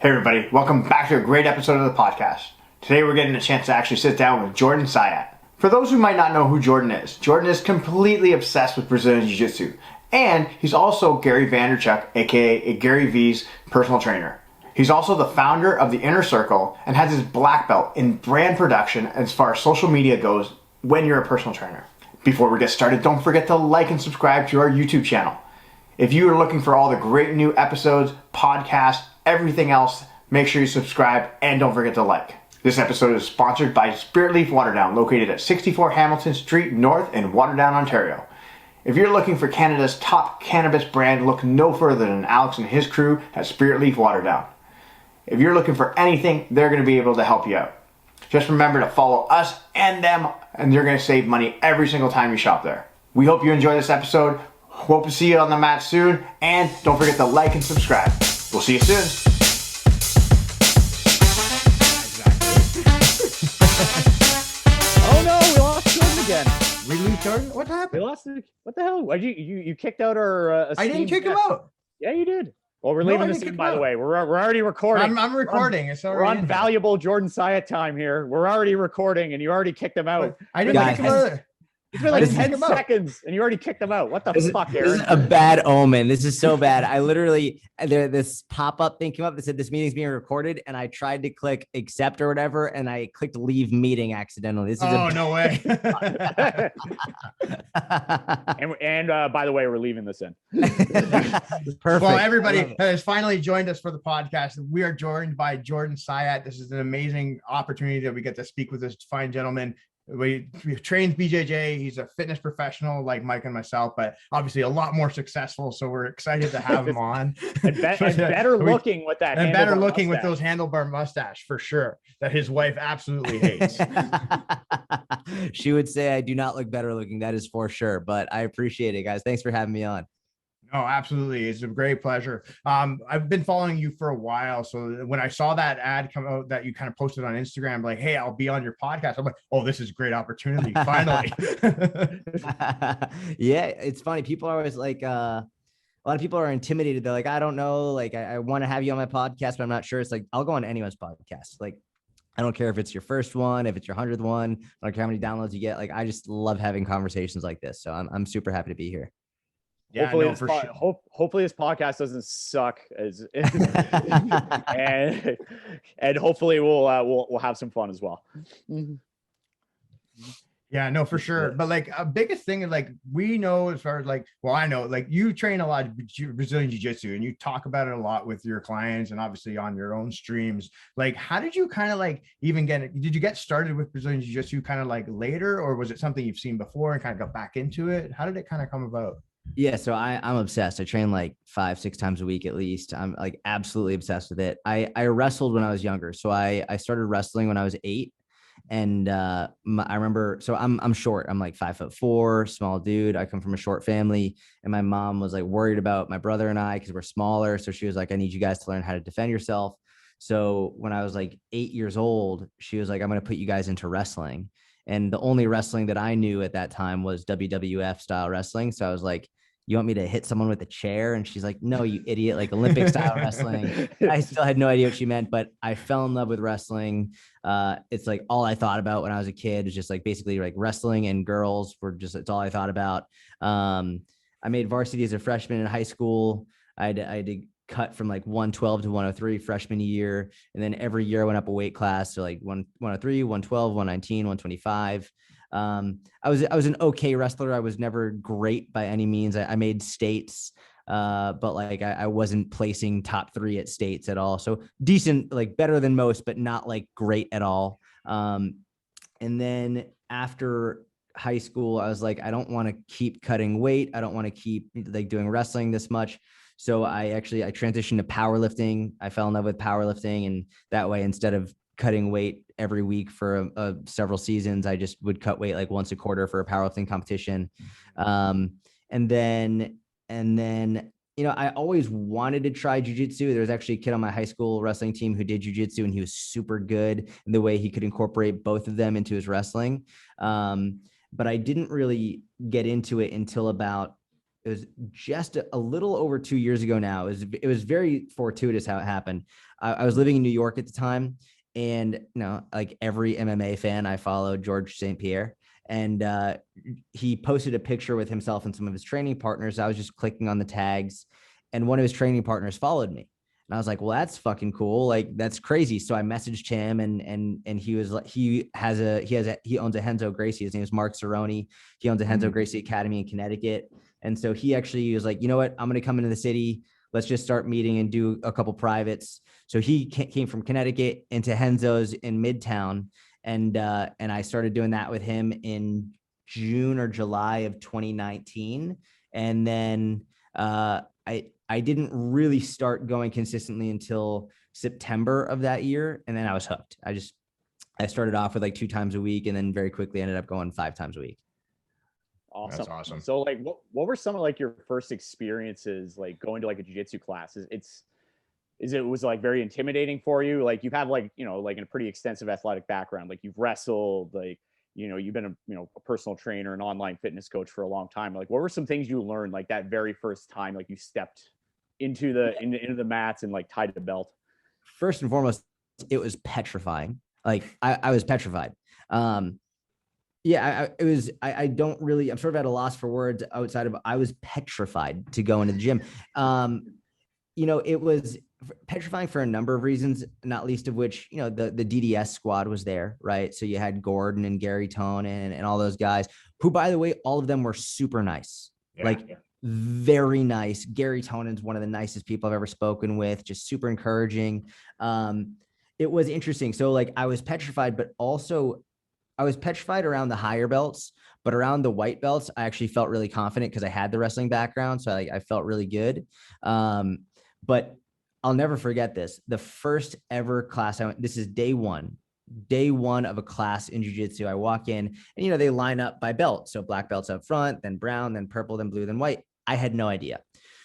Hey everybody, welcome back to a great episode of the podcast. Today we're getting a chance to actually sit down with Jordan Syatt. For those who might not know who Jordan is completely obsessed with Brazilian Jiu-Jitsu. And he's also Gary Vanerchuck, aka Gary Vee's personal trainer. He's also the founder of the Inner Circle and has his black belt in brand production as far as social media goes when you're a personal trainer. Before we get started, don't forget to like and subscribe to our YouTube channel. If you are looking for all the great new episodes, podcasts, everything else, make sure you subscribe and don't forget to like. This episode is sponsored by SpiritLeaf Waterdown, located at 64 Hamilton Street North in Waterdown, Ontario. If you're looking for Canada's top cannabis brand, look no further than Alex and his crew at SpiritLeaf Waterdown. If you're looking for anything, they're going to be able to help you out. Just remember to follow us and them, and you're going to save money every single time you shop there. We hope you enjoy this episode. Hope to see you on the mat soon, and don't forget to like and subscribe. We'll see you soon. Oh no, we lost Jordan again. We lose Jordan? What happened? We lost it. What the hell? Why'd you kicked out our I didn't kick him out. Yeah, you did. Well, we're No, leaving I this didn't in, kick by him the out. way. We're already recording. I'm recording. It's We're already on in here. valuable Jordan Syatt time here. We're already recording, and you already kicked him out. I didn't Guys, kick him out. It's been like I didn't 10 kick him out. seconds, and you already kicked him out. What the fuck, This is Aaron? a bad omen. This is so bad. I literally, this pop-up thing came up that said this meeting's being recorded, and I tried to click accept or whatever, and I clicked leave meeting accidentally. This is Oh, no way. and by the way, we're leaving this in. Perfect. Well, I everybody love it. has finally joined us for the podcast. We are joined by Jordan Syatt. This is an amazing opportunity that we get to speak with this fine gentleman. We trains BJJ. He's a fitness professional like Mike and myself, but obviously a lot more successful. So we're excited to have him on. and better looking with that. And better handlebar looking with mustache. those handlebar mustache for sure, that his wife absolutely hates. She would say I do not look better looking. That is for sure. But I appreciate it, guys. Thanks for having me on. Oh, absolutely. It's a great pleasure. I've been following you for a while. So when I saw that ad come out that you kind of posted on Instagram, like, hey, I'll be on your podcast. I'm like, oh, this is a great opportunity. Finally. Yeah, it's funny. People are always like, a lot of people are intimidated. They're like, I don't know. Like, I want to have you on my podcast, but I'm not sure. It's like, I'll go on anyone's podcast. Like, I don't care if it's your first one, if it's your 100th one, I don't care how many downloads you get. Like, I just love having conversations like this. So I'm super happy to be here. Yeah, Hopefully, no, this for sure. hopefully this podcast doesn't suck and hopefully we'll have some fun as well. Yeah, no, for sure. But like a biggest thing is like, we know as far as like, well, I know like you train a lot of Brazilian Jiu-Jitsu and you talk about it a lot with your clients and obviously on your own streams. Like, how did you kind of like even did you get started with Brazilian Jiu-Jitsu kind of like later, or was it something you've seen before and kind of got back into it? How did it kind of come about? Yeah, so I'm obsessed. I train like 5-6 times a week at least. I'm like absolutely obsessed with it. I wrestled when I was younger. So I started wrestling when I was 8. And I remember, so I'm short. I'm like 5'4", small dude. I come from a short family, and my mom was like worried about my brother and I because we're smaller. So she was like, I need you guys to learn how to defend yourself. So when I was like 8 years old, she was like, I'm going to put you guys into wrestling. And the only wrestling that I knew at that time was WWF style wrestling. So I was like, you want me to hit someone with a chair? And she's like, no, you idiot, like Olympic style wrestling. I still had no idea what she meant, but I fell in love with wrestling. It's like all I thought about when I was a kid is just like basically like wrestling, and girls were just, it's all I thought about. I made varsity as a freshman in high school. I had to cut from like 112 to 103 freshman year. And then every year I went up a weight class. So like 103, 112, 119, 125. I was an okay wrestler. I was never great by any means. I made states, but like I wasn't placing top 3 at states at all. So decent, like better than most, but not like great at all. And then after high school, I was like, I don't want to keep cutting weight. I don't want to keep like doing wrestling this much. So I transitioned to powerlifting. I fell in love with powerlifting, and that way, instead of cutting weight every week for several seasons, I just would cut weight like once a quarter for a powerlifting competition. And then, you know, I always wanted to try jujitsu. There was actually a kid on my high school wrestling team who did jujitsu, and he was super good in the way he could incorporate both of them into his wrestling. But I didn't really get into it until about it was just a little over 2 years ago now. It was very fortuitous how it happened. I was living in New York at the time, and like every MMA fan, I followed George St. Pierre, and he posted a picture with himself and some of his training partners. I was just clicking on the tags, and one of his training partners followed me. And I was like, well, that's fucking cool. Like, that's crazy. So I messaged him, and he was like, he owns a Henzo Gracie. His name is Mark Cerrone. He owns a Henzo Gracie Academy in Connecticut. And so he actually was like, you know what? I'm going to come into the city. Let's just start meeting and do a couple privates. So he came from Connecticut into Henzo's in Midtown. And I started doing that with him in June or July of 2019. And then I didn't really start going consistently until September of that year. And then I was hooked. I started off with like 2 times a week, and then very quickly ended up going 5 times a week. Awesome. That's awesome. So like, what were some of like your first experiences, like going to like a jiu-jitsu class? Was it like very intimidating for you? Like, you have like, like a pretty extensive athletic background, like you've wrestled, like, you've been a personal trainer and online fitness coach for a long time. Like, what were some things you learned like that very first time, like you stepped into the mats and like tied the belt? First and foremost, it was petrifying. Like I was petrified. Yeah, I'm sort of at a loss for words outside of, I was petrified to go into the gym. It was petrifying for a number of reasons, not least of which, the DDS squad was there, right? So you had Gordon and Gary Tone and all those guys who, by the way, all of them were super nice, very nice. Gary Tonen's one of the nicest people I've ever spoken with, just super encouraging. It was interesting. So like, I was petrified, but also I was petrified around the higher belts, but around the white belts, I actually felt really confident because I had the wrestling background. So I felt really good. But I'll never forget this. The first ever class I went, this is day one of a class in jiu-jitsu. I walk in and, they line up by belt. So black belts up front, then brown, then purple, then blue, then white. I had no idea.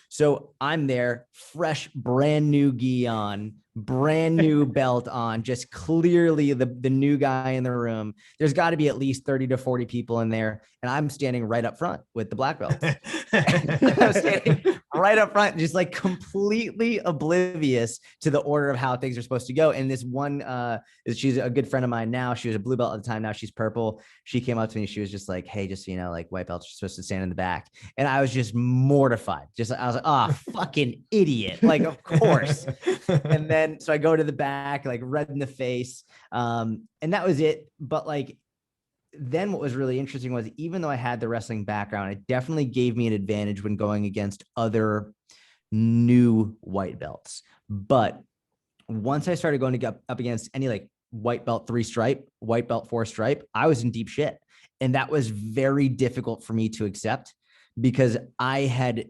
So I'm there, fresh, brand new gi on, brand new belt on, just clearly the new guy in the room. There's got to be at least 30 to 40 people in there. And I'm standing right up front with the black belt. I'm standing right up front, just like completely oblivious to the order of how things are supposed to go. And this one, she's a good friend of mine now. She was a blue belt at the time. Now she's purple. She came up to me. She was just like, hey, just so you know, like, white belts are supposed to stand in the back. And I was just mortified. I was like, oh, fucking idiot. Like, of course. And then, so I go to the back, like red in the face. And that was it. But like, then what was really interesting was, even though I had the wrestling background, it definitely gave me an advantage when going against other new white belts. But once I started going to get up against any like white belt 3 stripe, white belt 4 stripe, I was in deep shit. And that was very difficult for me to accept, because I had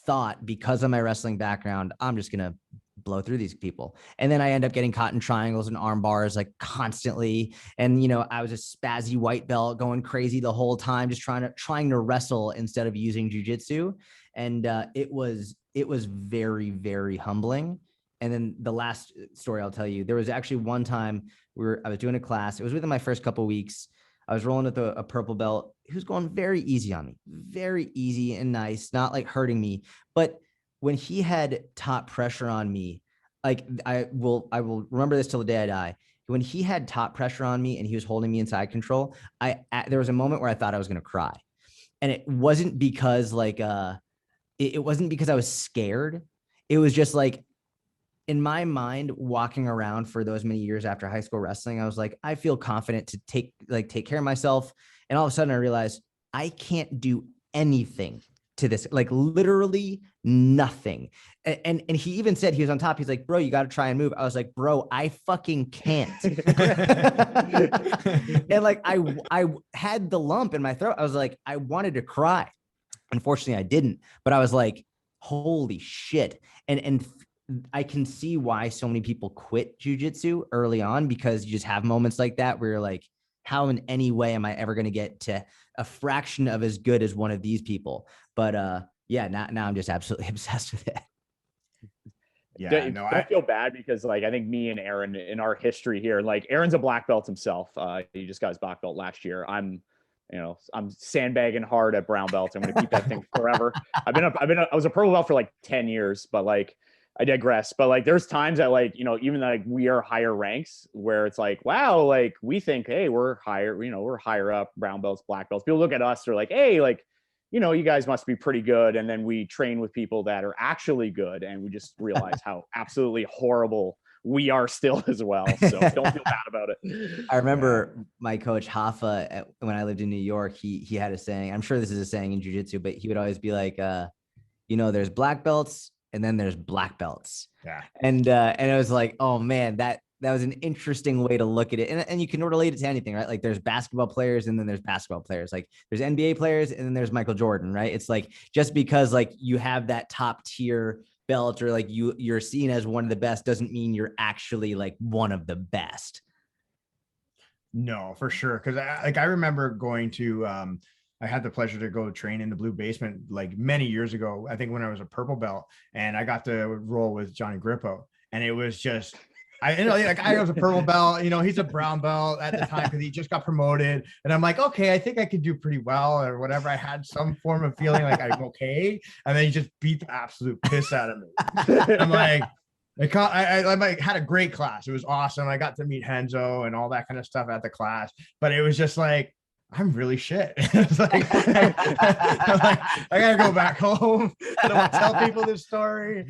thought, because of my wrestling background, I'm just going to blow through these people. And then I end up getting caught in triangles and arm bars like constantly. And, I was a spazzy white belt going crazy the whole time, just trying to wrestle instead of using jujitsu. And it was very, very humbling. And then the last story I'll tell you, there was actually one time I was doing a class. It was within my first couple of weeks. I was rolling with a purple belt who's going very easy on me, very easy and nice, not like hurting me. But when he had top pressure on me, like I will remember this till the day I die. When he had top pressure on me and he was holding me inside control, there was a moment where I thought I was going to cry. And it wasn't because it wasn't because I was scared. It was just like, in my mind, walking around for those many years after high school wrestling, I was like, I feel confident to take care of myself. And all of a sudden I realized I can't do anything to this, like literally nothing. And he even said, he was on top, he's like, bro, you got to try and move. I was like, bro, I fucking can't. And like, I had the lump in my throat. I was like, I wanted to cry. Unfortunately I didn't, but I was like, holy shit. And I can see why so many people quit jujitsu early on, because you just have moments like that where you're like, how in any way am I ever going to get to a fraction of as good as one of these people? But yeah, now I'm just absolutely obsessed with it. Yeah, no, I feel bad, because like, I think me and Aaron, in our history here, like Aaron's a black belt himself. He just got his black belt last year. I'm I'm sandbagging hard at brown belts. I'm going to keep that thing forever. I was a purple belt for like 10 years, but like, I digress. But like, there's times that like, even like we are higher ranks where it's like, wow, like we think, hey, we're higher, we're higher up, brown belts, black belts. People look at us, they're like, hey, like, you guys must be pretty good. And then we train with people that are actually good. And we just realize how absolutely horrible we are still as well. So don't feel bad about it. I remember my coach Hoffa, when I lived in New York, he had a saying, I'm sure this is a saying in jiu-jitsu, but he would always be like, there's black belts and then there's black belts. Yeah. And it was like, oh man, that was an interesting way to look at it. And you can relate it to anything, right? Like there's basketball players and then there's basketball players. Like there's NBA players and then there's Michael Jordan, right? It's like, just because like you have that top tier belt or like you're seen as one of the best doesn't mean you're actually like one of the best. No, for sure. Cause I remember going to, I had the pleasure to go train in the blue basement like many years ago. I think when I was a purple belt, and I got to roll with Johnny Grippo, and it was just, I was a purple belt, he's a brown belt at the time because he just got promoted. And I'm like, okay, I think I could do pretty well or whatever. I had some form of feeling like I'm okay. And then he just beat the absolute piss out of me. I'm like, I had a great class. It was awesome. I got to meet Henzo and all that kind of stuff at the class, but it was just like, I'm really shit. It's like, I gotta go back home. I don't want to tell people this story.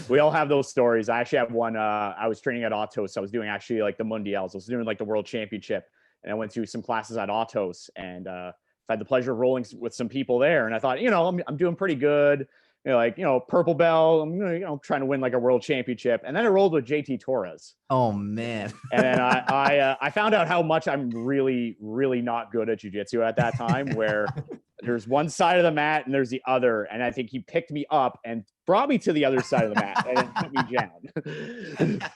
We all have those stories. I actually have one. I was training at Autos. I was doing actually like the Mundials. I was doing like the World Championship, and I went through some classes at Autos, and I had the pleasure of rolling with some people there. And I thought, I'm doing pretty good. Purple belt. I'm trying to win like a World Championship. And then I rolled with JT Torres. Oh man! And then I found out how much I'm really, really not good at jiu-jitsu at that time. Where there's one side of the mat and there's the other. And I think he picked me up and brought me to the other side of the mat and then put me down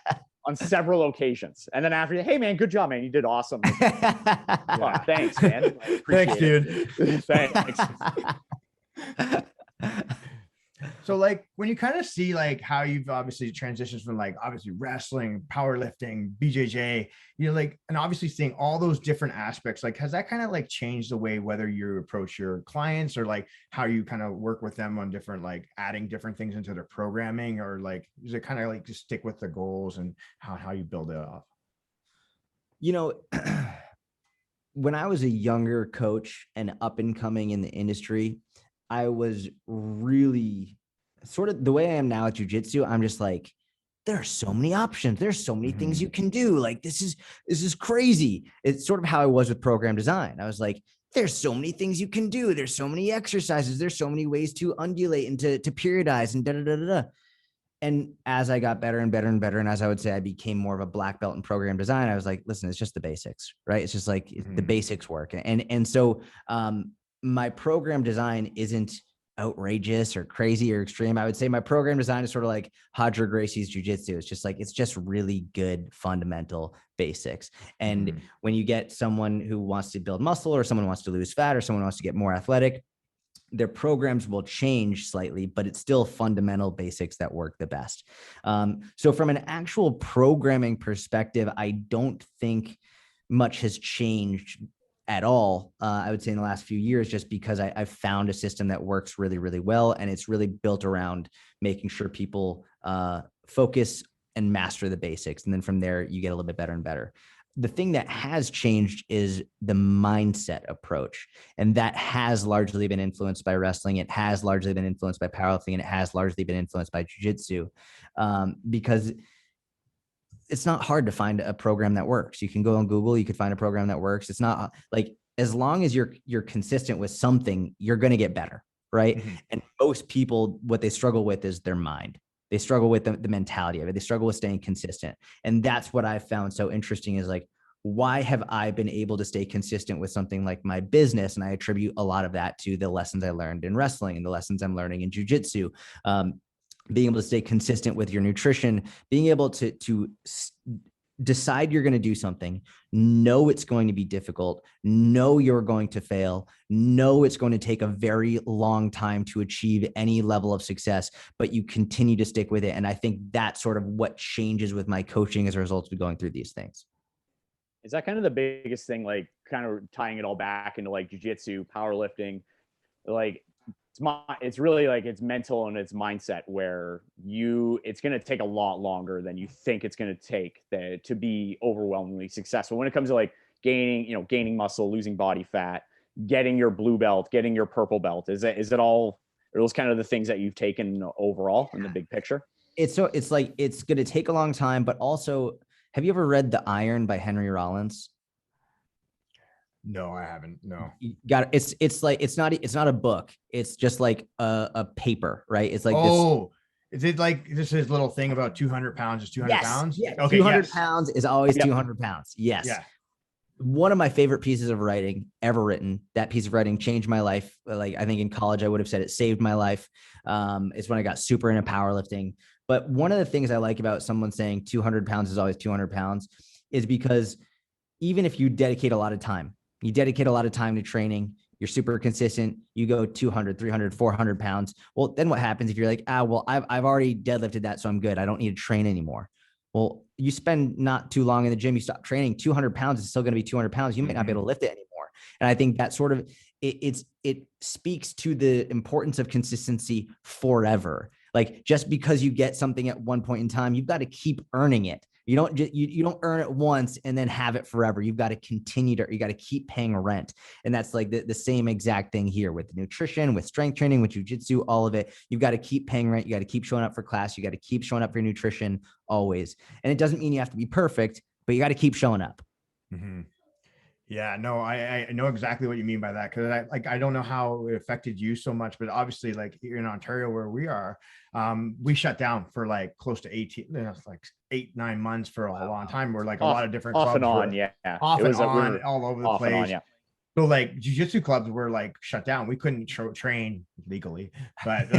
on several occasions. And then after, hey man, good job, man. You did awesome. Oh, thanks, man. Thanks, dude. Thanks. So like when you kind of see like how you've obviously transitioned from like obviously wrestling, powerlifting, BJJ, and obviously seeing all those different aspects, like has that kind of like changed the way whether you approach your clients or like how you kind of work with them on different, like adding different things into their programming, or like is it kind of like just stick with the goals and how you build it up? When I was a younger coach and up and coming in the industry, I was really sort of the way I am now at jiu-jitsu. I'm just like, there are so many options. There's so many things you can do. Like, this is crazy. It's sort of how I was with program design. I was like, there's so many things you can do. There's so many exercises. There's so many ways to undulate and to periodize and da-da-da-da-da. And as I got better and better and better, and as I would say, I became more of a black belt in program design, I was like, listen, it's just the basics, right? It's just like the basics work. And so my program design isn't outrageous or crazy or extreme. I would say my program design is sort of like Roger Gracie's jiu-jitsu. It's just really good fundamental basics. And when you get someone who wants to build muscle or someone wants to lose fat or someone wants to get more athletic, their programs will change slightly, but it's still fundamental basics that work the best. So from an actual programming perspective, I don't think much has changed at all, I would say in the last few years, just because I've found a system that works really, really well. And it's really built around making sure people focus and master the basics. And then from there, you get a little bit better and better. The thing that has changed is the mindset approach. And that has largely been influenced by wrestling. It has largely been influenced by powerlifting, and it has largely been influenced by jiu-jitsu, because it's not hard to find a program that works. You can go on Google, you could find a program that works. It's not like, as long as you're consistent with something, you're going to get better. Right. And most people, what they struggle with is their mind. They struggle with the mentality of it. They struggle with staying consistent. And that's what I found so interesting is like, why have I been able to stay consistent with something like my business? And I attribute a lot of that to the lessons I learned in wrestling and the lessons I'm learning in jiu-jitsu. Being able to stay consistent with your nutrition, being able to decide you're going to do something, know it's going to be difficult, know you're going to fail, know it's going to take a very long time to achieve any level of success, but you continue to stick with it. And I think that's sort of what changes with my coaching as a result of going through these things. Is that kind of the biggest thing? Like, kind of tying it all back into like jiu-jitsu, powerlifting, like it's really like it's mental and it's mindset where it's going to take a lot longer than you think it's going to take to be overwhelmingly successful when it comes to like gaining muscle, losing body fat, getting your blue belt, getting your purple belt. Is it all, are those kind of the things that you've taken overall in the big picture? It's like, it's going to take a long time, but also, have you ever read The Iron by Henry Rollins? No, I haven't. No. You got it. It's like, it's not a book. It's just like a paper, right? It's like, is it like this is little thing about 200 pounds is 200 pounds? Yeah. Okay. 200 pounds is always 200 pounds. Yes. Yeah. One of my favorite pieces of writing ever written. That piece of writing changed my life. Like, I think in college, I would have said it saved my life. It's when I got super into powerlifting. But one of the things I like about someone saying 200 pounds is always 200 pounds is because even if you dedicate a lot of time to training, you're super consistent, you go 200, 300, 400 pounds. Well, then what happens if you're like, well, I've already deadlifted that, so I'm good. I don't need to train anymore. Well, you spend not too long in the gym, you stop training, 200 pounds is still going to be 200 pounds. You might not be able to lift it anymore. And I think that sort of, it speaks to the importance of consistency forever. Like, just because you get something at one point in time, you've got to keep earning it. You don't just, you don't earn it once and then have it forever. You've got to you got to keep paying rent. And that's like the same exact thing here with nutrition, with strength training, with jiu-jitsu, all of it. You've got to keep paying rent. You got to keep showing up for class. You got to keep showing up for your nutrition always. And it doesn't mean you have to be perfect, but you got to keep showing up. Mm-hmm. Yeah, no, I know exactly what you mean by that. Cause I don't know how it affected you so much, but obviously like here in Ontario where we are, we shut down for like close to 18, like 8-9 months for a long time. We're like a lot of different clubs off and on. Off and on, all over the place. So like jiu-jitsu clubs were like shut down. We couldn't train legally, but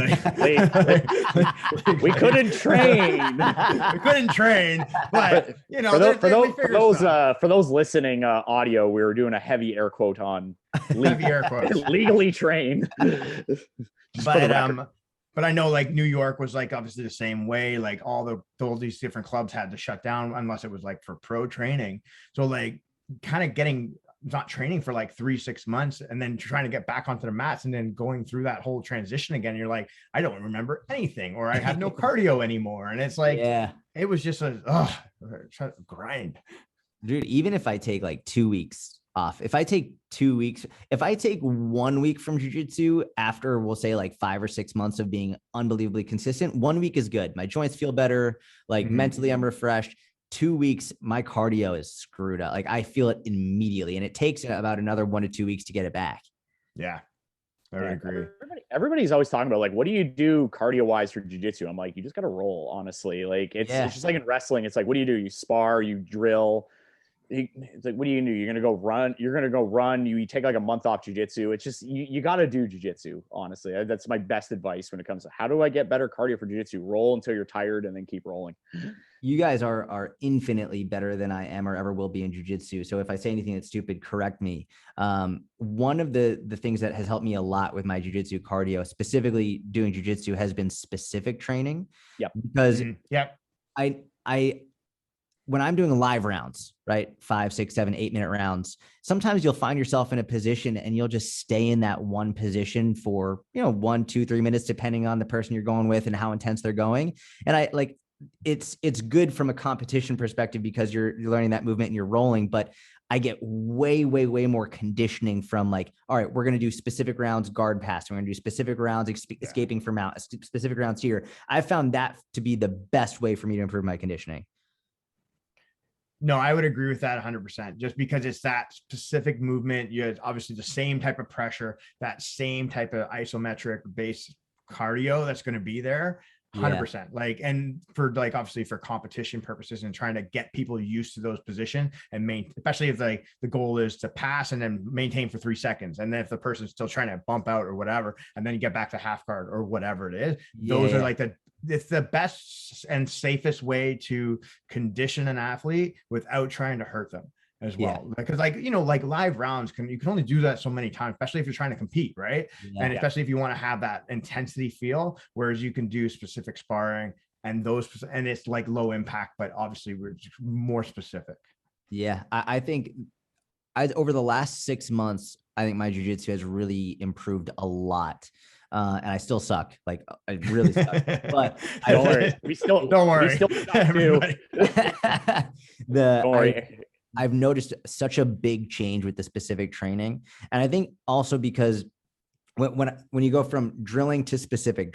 we couldn't train. We couldn't train, but you know, for those listening audio, we were doing a heavy air quote on heavy air quotes. Legally trained. But I know like New York was like obviously the same way. Like all these different clubs had to shut down unless it was like for pro training. So like kind of not training for like 3-6 months and then trying to get back onto the mats and then going through that whole transition again. You're like, I don't remember anything, or I have no cardio anymore. And it's like, it was just grind. Dude, even if I take like 2 weeks off, if I take 1 week from jiu-jitsu after, we'll say like 5 or 6 months of being unbelievably consistent, 1 week is good. My joints feel better. Like mentally I'm refreshed. 2 weeks, my cardio is screwed up. Like I feel it immediately, and it takes about another 1 to 2 weeks to get it back. Yeah, I would agree. Everybody's always talking about like, what do you do cardio wise for jiu-jitsu? I'm like, you just got to roll, honestly. Like it's just like in wrestling. It's like, what do? You spar, you drill. It's like, what do? You're going to go run. You take like a month off jiu-jitsu. It's just, you got to do jiu-jitsu. Honestly, that's my best advice when it comes to how do I get better cardio for jiu-jitsu? Roll until you're tired and then keep rolling. You guys are infinitely better than I am or ever will be in jiu-jitsu. So if I say anything that's stupid, correct me. One of the things that has helped me a lot with my jiu-jitsu cardio, specifically doing jiu-jitsu, has been specific training. Yep. Because when I'm doing live rounds, right? 5, 6, 7, 8 minute rounds, sometimes you'll find yourself in a position and you'll just stay in that one position for, 1, 2, 3 minutes, depending on the person you're going with and how intense they're going. And it's good from a competition perspective because you're learning that movement and you're rolling, but I get way, way, way more conditioning from like, all right, we're going to do specific rounds, guard pass. We're going to do specific rounds, escaping from mount, specific rounds here. I found that to be the best way for me to improve my conditioning. No, I would agree with that 100%, just because it's that specific movement. You have obviously the same type of pressure, that same type of isometric base cardio that's going to be there. 100%. Like, and for like, obviously for competition purposes and trying to get people used to those positions and especially if like the goal is to pass and then maintain for 3 seconds. And then if the person's still trying to bump out or whatever, and then you get back to half guard or whatever it is, those are like it's the best and safest way to condition an athlete without trying to hurt them as well. Because like, like live rounds you can only do that so many times, especially if you're trying to compete, right? And especially if you want to have that intensity feel, whereas you can do specific sparring and it's like low impact, but obviously we're more specific. Yeah. I think over the last 6 months, I think my jiu-jitsu has really improved a lot. And I still suck. Like I really suck. But Don't worry. Don't worry. We still suck too. Everybody. Don't worry. I've noticed such a big change with the specific training. And I think also because when you go from drilling to specific,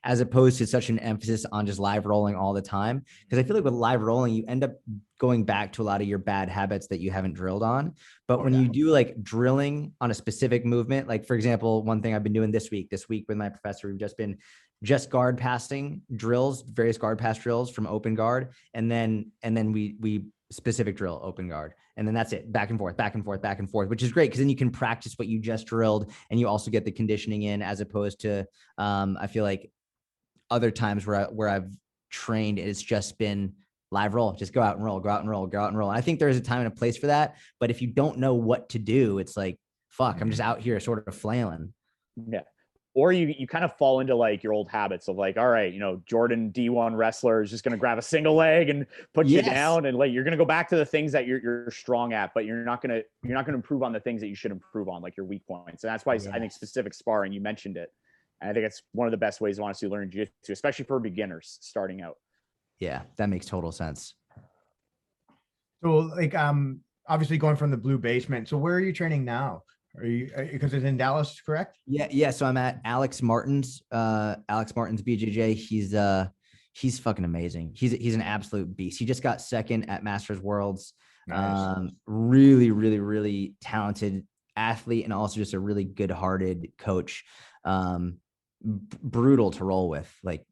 as opposed to such an emphasis on just live rolling all the time, because I feel like with live rolling, you end up going back to a lot of your bad habits that you haven't drilled on. But when you do like drilling on a specific movement, like for example, one thing I've been doing this week with my professor, we've just been guard passing drills, various guard pass drills from open guard. And then we specific drill, open guard. And then that's it, back and forth, which is great because then you can practice what you just drilled and you also get the conditioning in, as opposed to, I feel like other times where I've trained, it's just been live roll, just go out and roll. And I think there's a time and a place for that. But if you don't know what to do, it's like, fuck, I'm just out here sort of flailing. Yeah. Or you kind of fall into like your old habits of like, all right, Jordan D1 wrestler is just going to grab a single leg and put you down. And like, you're going to go back to the things that you're strong at, but you're not going to improve on the things that you should improve on, like your weak points. And that's why I think specific sparring, you mentioned it. And I think it's one of the best ways to honestly learn jiu-jitsu, especially for beginners starting out. Yeah, that makes total sense. So like, obviously going from the blue basement. So where are you training now? Are you, because it's in Dallas, correct? Yeah. So I'm at Alex Martin's BJJ. He's fucking amazing. He's an absolute beast. He just got second at Masters Worlds. Nice. Really, really, really talented athlete, and also just a really good-hearted coach. Brutal to roll with. Like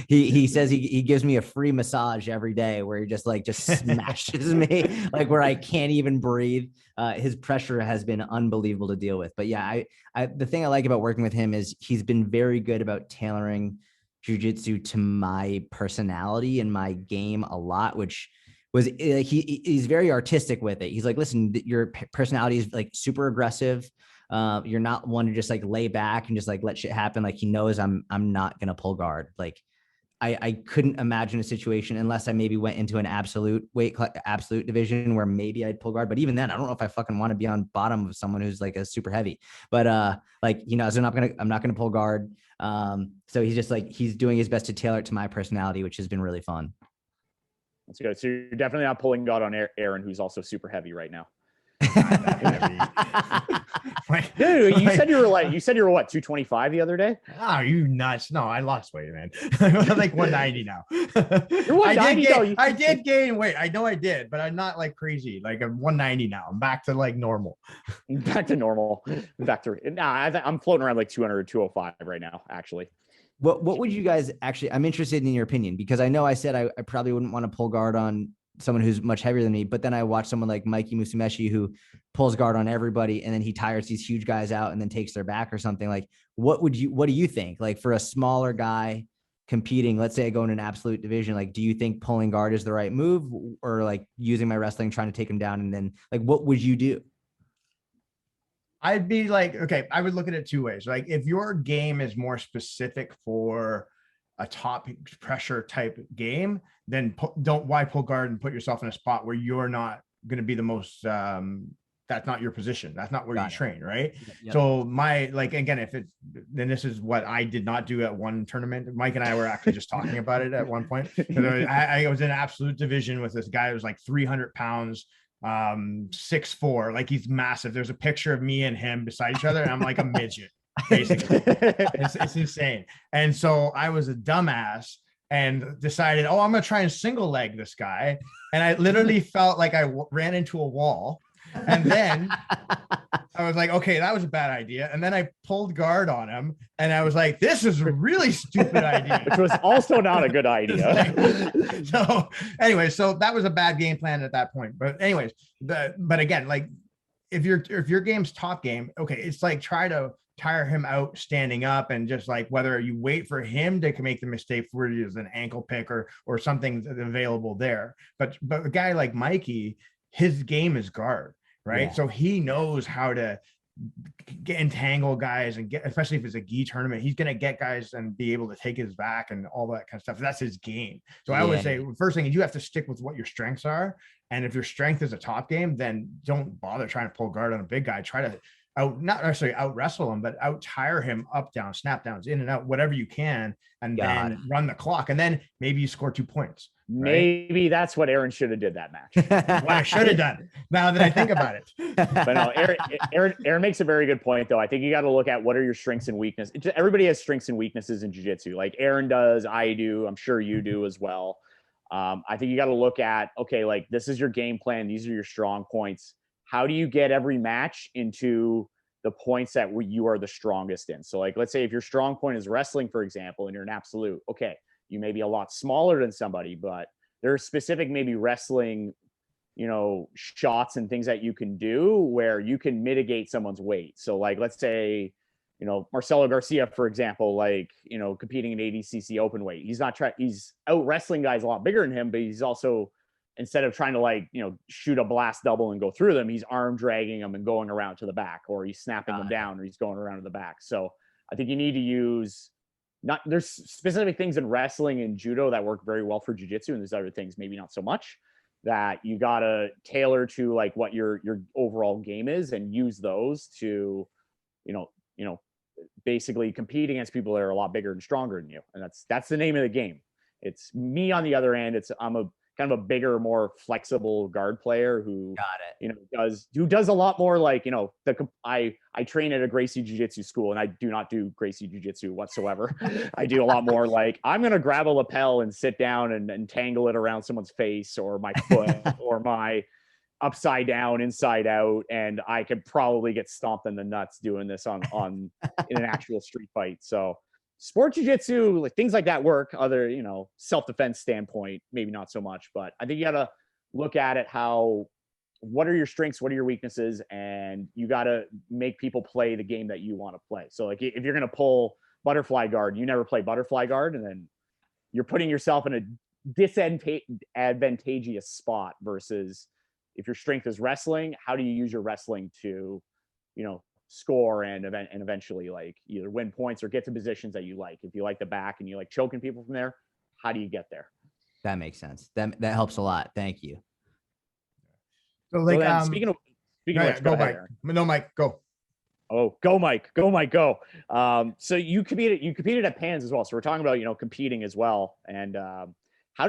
he says he gives me a free massage every day where he just smashes me like where I can't even breathe. His pressure has been unbelievable to deal with. But yeah, the thing I like about working with him is he's been very good about tailoring jiu-jitsu to my personality and my game a lot, which was he's very artistic with it. He's like, listen, your personality is like super aggressive. You're not one to just like lay back and just like let shit happen. Like he knows I'm not gonna pull guard. Like I couldn't imagine a situation unless I maybe went into an absolute division where maybe I'd pull guard. But even then, I don't know if I fucking want to be on bottom of someone who's like a super heavy. But so I'm not gonna pull guard. So he's just like, he's doing his best to tailor it to my personality, which has been really fun. That's good. So you're definitely not pulling guard on Aaron, who's also super heavy right now. Dude, you said you were what, 225 the other day? Oh, you nuts. No, I lost weight, man. I'm like 190 now. You're 190. I did gain weight. I know I did, but I'm not like crazy. Like I'm 190 now. I'm back to like normal. Back to normal. I'm floating around like 200 or 205 right now, actually. What would you guys actually, I'm interested in your opinion, because I know I said I probably wouldn't want to pull guard on someone who's much heavier than me, but then I watch someone like Mikey Musumeci who pulls guard on everybody, and then he tires these huge guys out and then takes their back or something. Like, what do you think? Like for a smaller guy competing, let's say I go in an absolute division, like, do you think pulling guard is the right move, or like using my wrestling, trying to take him down? And then like, what would you do? I'd be like, okay, I would look at it two ways. Like if your game is more specific for a top pressure type game, then why pull guard and put yourself in a spot where you're not going to be the most, that's not your position. That's not where you train. Right. Yep. So then this is what I did not do at one tournament. Mike and I were actually just talking about it at one point. I was in an absolute division with this guy who was like 300 pounds, 6'4", like he's massive. There's a picture of me and him beside each other, and I'm like a midget. Basically, it's insane. And so I was a dumbass and decided, I'm gonna try and single leg this guy, and I literally felt like I ran into a wall. And then I was like, okay, that was a bad idea. And then I pulled guard on him, and I was like, this is a really stupid idea, which was also not a good idea. So that was a bad game plan at that point. But anyways, but again, like if your game's top game, okay, it's like try to tire him out standing up, and just like whether you wait for him to make the mistake for you as an ankle pick or something available there. But a guy like Mikey, his game is guard, right? Yeah. So he knows how to get entangle guys and get, especially if it's a gi tournament, he's going to get guys and be able to take his back and all that kind of stuff. That's his game. So I always say, first thing is you have to stick with what your strengths are. And if your strength is a top game, then don't bother trying to pull guard on a big guy. Try to not necessarily out wrestle him, but out tire him up, down, snap downs, in and out, whatever you can, and then run the clock. And then maybe you score 2 points. Right? Maybe that's what Aaron should have did that match. What I should have done, now that I think about it. But no, Aaron makes a very good point, though. I think you got to look at what are your strengths and weaknesses. Everybody has strengths and weaknesses in jiu-jitsu. Like Aaron does, I do, I'm sure you do as well. I think you got to look at, okay, like this is your game plan. These are your strong points. How do you get every match into the points that you are the strongest in? So like, let's say if your strong point is wrestling, for example, and you're an absolute, okay, you may be a lot smaller than somebody, but there are specific maybe wrestling, shots and things that you can do where you can mitigate someone's weight. So like, let's say, Marcelo Garcia, for example, like, competing in ADCC open weight, he's out wrestling guys a lot bigger than him, but he's also, instead of trying to shoot a blast double and go through them, he's arm dragging them and going around to the back, or he's snapping them down, or he's going around to the back. So I think you need to use, there's specific things in wrestling and judo that work very well for jiu-jitsu, and there's other things maybe not so much, that you gotta tailor to like what your overall game is and use those to, basically compete against people that are a lot bigger and stronger than you. And that's the name of the game. It's me on the other end. I'm a kind of a bigger, more flexible guard player who does a lot more like, I train at a Gracie Jiu-Jitsu school, and I do not do Gracie Jiu-Jitsu whatsoever. I do a lot more like, I'm going to grab a lapel and sit down and tangle it around someone's face or my foot or my upside down, inside out. And I could probably get stomped in the nuts doing this on in an actual street fight. So sport jiu-jitsu, like things like that work. Other, self-defense standpoint, maybe not so much, but I think you got to look at it what are your strengths, what are your weaknesses, and you got to make people play the game that you want to play. So like if you're going to pull butterfly guard, you never play butterfly guard, and then you're putting yourself in a disadvantageous spot versus if your strength is wrestling, how do you use your wrestling to, score and eventually like either win points or get to positions that you like. If you like the back and you like choking people from there, how do you get there? That makes sense. That helps a lot. Thank you. So like, speaking of which, go Mike. No, Mike, go. Oh, go Mike, go. So you competed at Pans as well. So we're talking about, competing as well. And how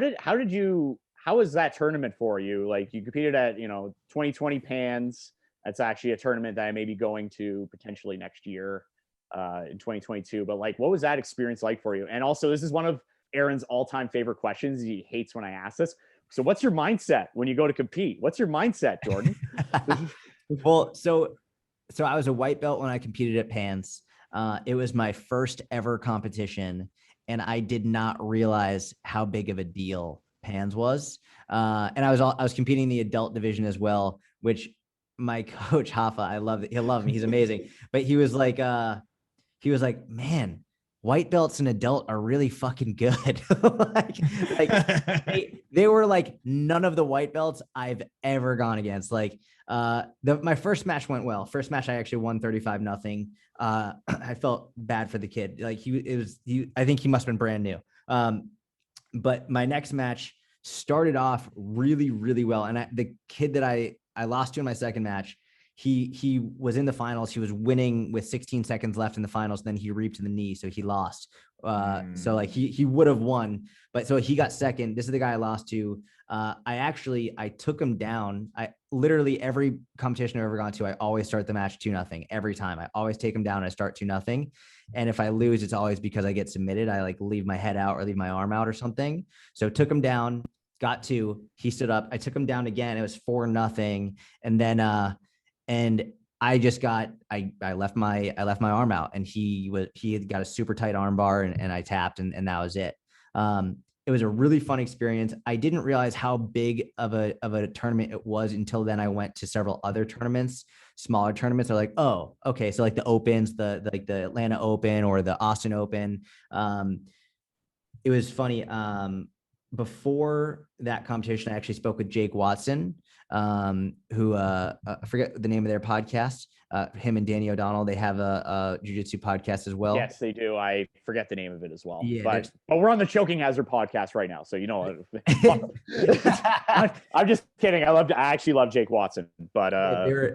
was that tournament for you? Like you competed at, 2020 Pans. That's actually a tournament that I may be going to potentially next year in 2022. But like, what was that experience like for you? And also, this is one of Aaron's all-time favorite questions. He hates when I ask this. So what's your mindset when you go to compete? What's your mindset, Jordan? Well, so I was a white belt when I competed at Pans. It was my first ever competition, and I did not realize how big of a deal Pans was. And I was competing in the adult division as well, which my coach Hafa, I love it. He'll love me. He's amazing. But he was like, man, white belts and adult are really fucking good. they were like none of the white belts I've ever gone against. Like my first match went well. First match, I actually won 35-0. I felt bad for the kid. Like I think he must've been brand new. But my next match started off really, really well. And the kid that I lost to in my second match, he was in the finals. He was winning with 16 seconds left in the finals. Then he reaped to the knee, so he lost. So like he would have won, but so he got second. This is the guy I lost to. I took him down. I literally every competition I've ever gone to, I always start the match 2-0 every time. I always take him down and I start 2-0. And if I lose, it's always because I get submitted. I like leave my head out or leave my arm out or something. So took him down, got 2, he stood up. I took him down again. It was 4-0. And then, and I just I left my arm out, and he had got a super tight arm bar, and I tapped, and that was it. It was a really fun experience. I didn't realize how big of a tournament it was until then I went to several other tournaments, smaller tournaments. They're like, oh, okay. So like the Opens, the Atlanta Open or the Austin Open. It was funny. Before that competition, I actually spoke with Jake Watson. who I forget the name of their podcast. Him and Danny O'Donnell, they have a jiu-jitsu podcast as well. Yes, they do. I forget the name of it as well. Yeah, but we're on the Choking Hazard podcast right now, so you know. I'm just kidding. I actually love Jake Watson, but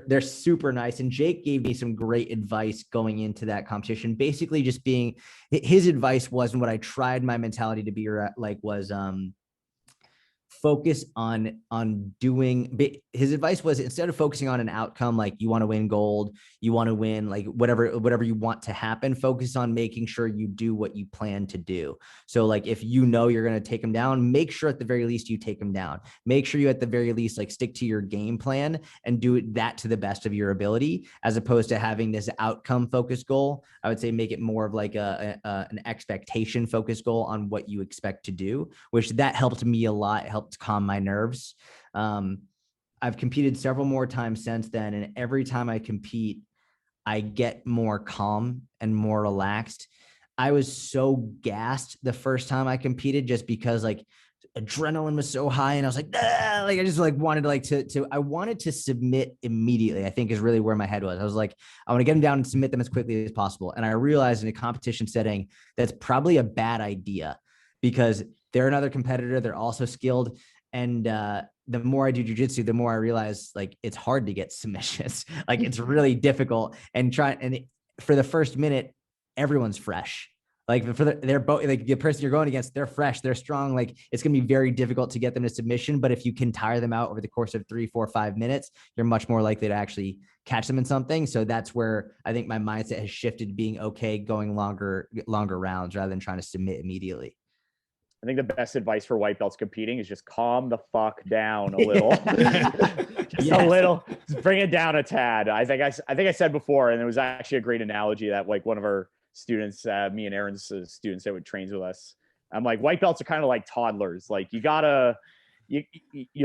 they're super nice. And Jake gave me some great advice going into that competition. Basically, just being his advice was, and what I tried my mentality to be like was focus on doing. His advice was, instead of focusing on an outcome, like you want to win gold, you want to win like whatever you want to happen, focus on making sure you do what you plan to do. So like if you know you're going to take them down, make sure at the very least you take them down. Make sure you at the very least like stick to your game plan and do that to the best of your ability, as opposed to having this outcome focused goal. I would say make it more of like an expectation focused goal on what you expect to do, which that helped me a lot. It helped calm my nerves. I've competed several more times since then, and every time I compete, I get more calm and more relaxed. I was so gassed the first time I competed, just because like adrenaline was so high, and I was like, ah! Like I just like wanted to I wanted to submit immediately, I think is really where my head was. I was like, I want to get them down and submit them as quickly as possible. And I realized in a competition setting, that's probably a bad idea, because they're another competitor. They're also skilled. And the more I do jujitsu, the more I realize like it's hard to get submissions. Like it's really difficult. And for the first minute, everyone's fresh. Like they're both like the person you're going against, they're fresh, they're strong. Like it's gonna be very difficult to get them to submission. But if you can tire them out over the course of 3, 4, 5 minutes, you're much more likely to actually catch them in something. So that's where I think my mindset has shifted to being okay going longer rounds rather than trying to submit immediately. I think the best advice for white belts competing is just calm the fuck down a little. Just a little, just bring it down a tad. I think I said before, and it was actually a great analogy that like one of our students, me and Aaron's students that would trains with us. I'm like, white belts are kind of like toddlers. Like you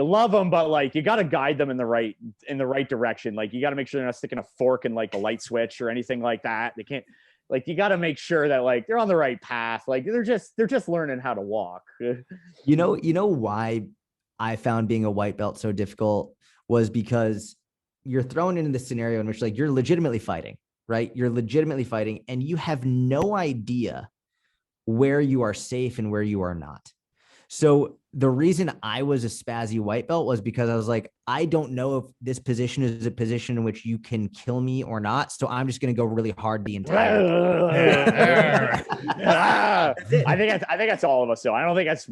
love them, but like you gotta guide them in the right direction. Like you gotta make sure they're not sticking a fork in like the light switch or anything like that. They can't. Like you got to make sure that like they're on the right path. Like they're just learning how to walk. You know why I found being a white belt so difficult was because you're thrown into this scenario in which like you're legitimately fighting, right? You're legitimately fighting, and you have no idea where you are safe and where you are not. So the reason I was a spazzy white belt was because I was like, I don't know if this position is a position in which you can kill me or not. So I'm just going to go really hard the entire time. I think that's all of us. So I don't think that's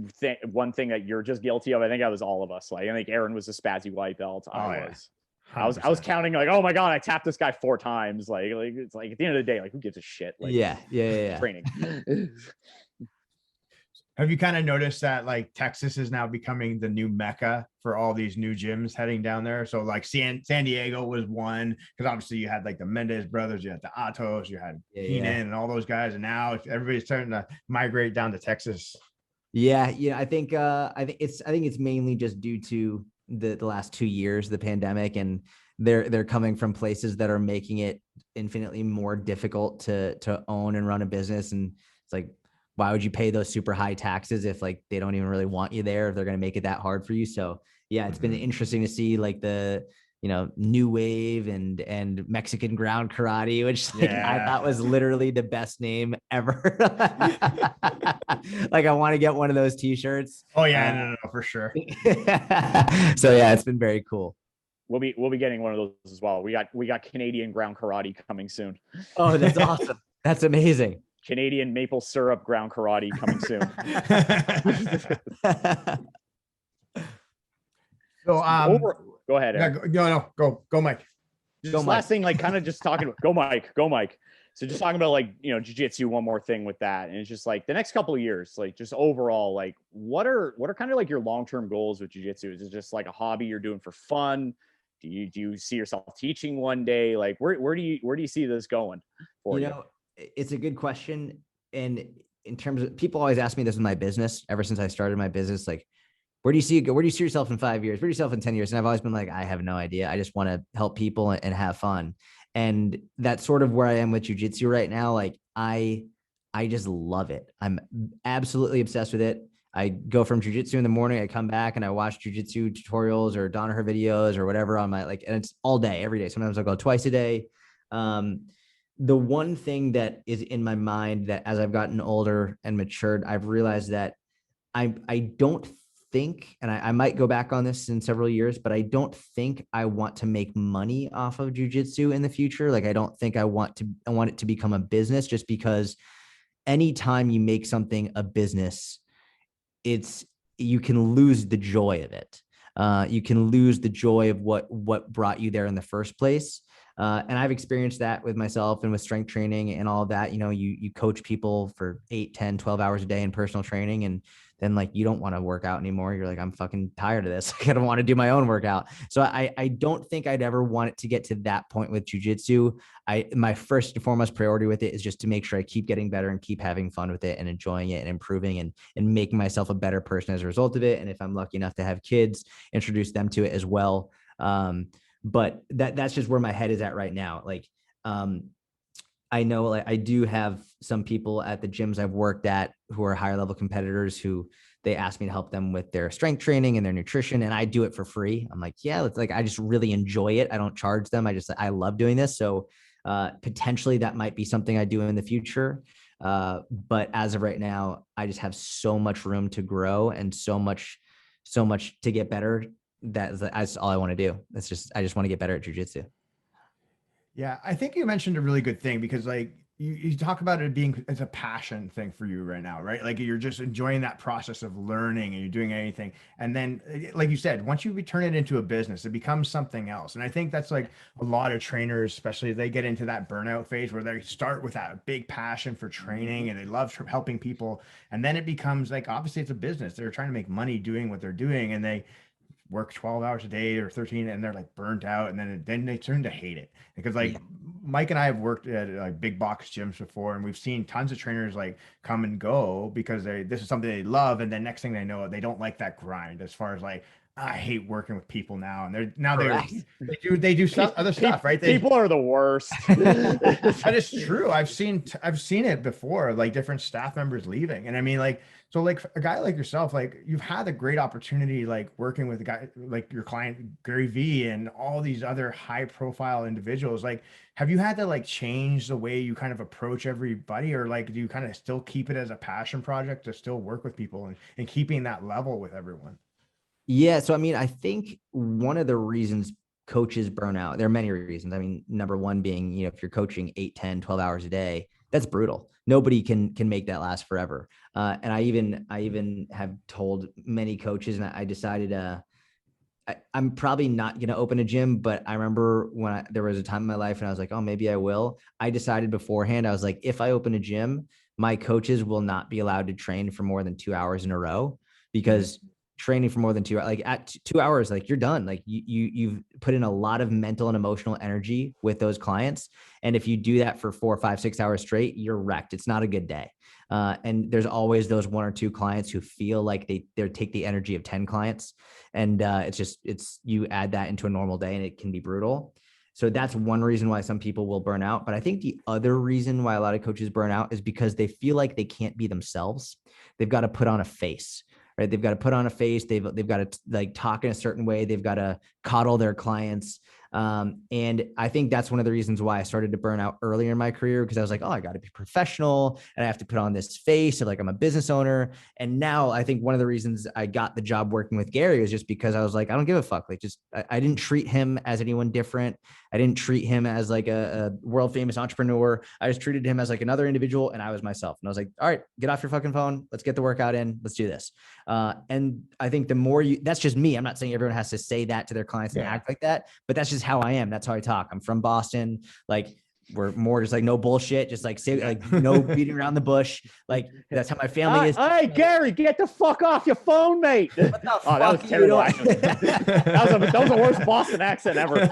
one thing that you're just guilty of. I think that was all of us. Like I think Aaron was a spazzy white belt. I was counting like, oh my God, I tapped this guy 4 times. Like it's like at the end of the day, like who gives a shit? Like yeah. Training. Have you kind of noticed that like Texas is now becoming the new mecca for all these new gyms heading down there? So like San Diego was one, because obviously you had like the Mendez brothers, you had the Atos, you had Heenan and all those guys, and now everybody's starting to migrate down to Texas. Yeah, I think it's mainly just due to the last 2 years, the pandemic, and they're coming from places that are making it infinitely more difficult to own and run a business. And it's like, why would you pay those super high taxes if like they don't even really want you there, if they're going to make it that hard for you? So yeah, it's been interesting to see like the, new wave and Mexican ground karate, which like, I thought was literally the best name ever. Like I want to get one of those t-shirts. Oh yeah, no, for sure. So yeah, it's been very cool. We'll be getting one of those as well. We got Canadian ground karate coming soon. Oh, that's awesome. That's amazing. Canadian maple syrup ground karate coming soon. So go ahead. Go Mike. Last thing, like kind of just talking about go Mike. So just talking about like, jiu-jitsu, one more thing with that. And it's just like the next couple of years, like just overall, like what are kind of like your long-term goals with jiu-jitsu? Is it just like a hobby you're doing for fun? Do you see yourself teaching one day? Like where do you see this going for you? It's a good question. And in terms of, people always ask me this in my business ever since I started my business, like, where do you see yourself in 5 years? Where do you see yourself in 10 years? And I've always been like, I have no idea. I just want to help people and have fun. And that's sort of where I am with jiu-jitsu right now. Like I just love it. I'm absolutely obsessed with it. I go from jujitsu in the morning, I come back and I watch jujitsu tutorials or Danaher videos or whatever on my and it's all day, every day. Sometimes I'll go twice a day. The one thing that is in my mind that as I've gotten older and matured, I've realized that I don't think, and I might go back on this in several years, but I don't think I want to make money off of jujitsu in the future. Like, I don't think I want it to become a business, just because anytime you make something a business, you can lose the joy of it. You can lose the joy of what brought you there in the first place. And I've experienced that with myself and with strength training and all of that. You coach people for 8, 10, 12 hours a day in personal training. And then like, you don't want to work out anymore. You're like, I'm fucking tired of this. I don't want to do my own workout. So I don't think I'd ever want it to get to that point with jujitsu. My first and foremost priority with it is just to make sure I keep getting better and keep having fun with it and enjoying it and improving and making myself a better person as a result of it. And if I'm lucky enough to have kids, introduce them to it as well. But that's just where my head is at right now. Like, I know, like, I do have some people at the gyms I've worked at who are higher level competitors who they ask me to help them with their strength training and their nutrition. And I do it for free. I'm like, yeah, it's like, I just really enjoy it. I don't charge them. I love doing this. So potentially that might be something I do in the future. But as of right now, I just have so much room to grow and so much to get better. That's all I want to do. I just want to get better at jujitsu. Yeah, I think you mentioned a really good thing, because like you talk about it being as a passion thing for you right now, right? Like, you're just enjoying that process of learning and you're doing anything. And then, like you said, once you turn it into a business, it becomes something else. And I think that's like a lot of trainers, especially, they get into that burnout phase where they start with that big passion for training and they love helping people. And then it becomes like, obviously it's a business. They're trying to make money doing what they're doing, and they work 12 hours a day or 13, and they're like burnt out, and then they turn to hate it. Because like, yeah. Mike and I have worked at like big box gyms before, and we've seen tons of trainers like come and go because this is something they love, and then next thing they know, they don't like that grind, as far as like, I hate working with people now, and they do stuff, other stuff, right? People are the worst. That is true. I've seen it before, like different staff members leaving. And I mean, like, so like a guy like yourself, like, you've had a great opportunity, like working with a guy like your client, Gary Vee, and all these other high profile individuals. Like, have you had to like change the way you kind of approach everybody, or like, do you kind of still keep it as a passion project to still work with people and keeping that level with everyone? Yeah. So, I mean, I think one of the reasons coaches burn out, there are many reasons. I mean, number one being, if you're coaching 8, 10, 12 hours a day, that's brutal. Nobody can make that last forever. And I even have told many coaches, and I decided, I'm probably not going to open a gym, but I remember when there was a time in my life and I was like, oh, maybe I will. I decided beforehand, I was like, if I open a gym, my coaches will not be allowed to train for more than 2 hours in a row, because training for more than 2 hours, like at 2 hours, like you're done. Like you've put in a lot of mental and emotional energy with those clients. And if you do that for 4, 5, 6 hours straight, you're wrecked. It's not a good day. And there's always those 1 or 2 clients who feel like they take the energy of 10 clients. And you add that into a normal day and it can be brutal. So that's one reason why some people will burn out. But I think the other reason why a lot of coaches burn out is because they feel like they can't be themselves. They've got to put on a face. Right? They've got to put on a face. They've got to like talk in a certain way. They've got to coddle their clients. And I think that's one of the reasons why I started to burn out earlier in my career, because I was like, oh, I got to be professional and I have to put on this face of like, I'm a business owner. And now I think one of the reasons I got the job working with Gary is just because I was like, I don't give a fuck. Like, I didn't treat him as anyone different. I didn't treat him as like a world famous entrepreneur. I just treated him as like another individual, and I was myself. And I was like, all right, get off your fucking phone. Let's get the workout in. Let's do this. And I think the more that's just me. I'm not saying everyone has to say that to their clients and act like that, but that's just how I am. That's how I talk. I'm from Boston. Like, we're more just like no bullshit, just like say like no beating around the bush. Like, that's how my family is. Hey, Gary, get the fuck off your phone, mate. That was terrible. That was the worst Boston accent ever.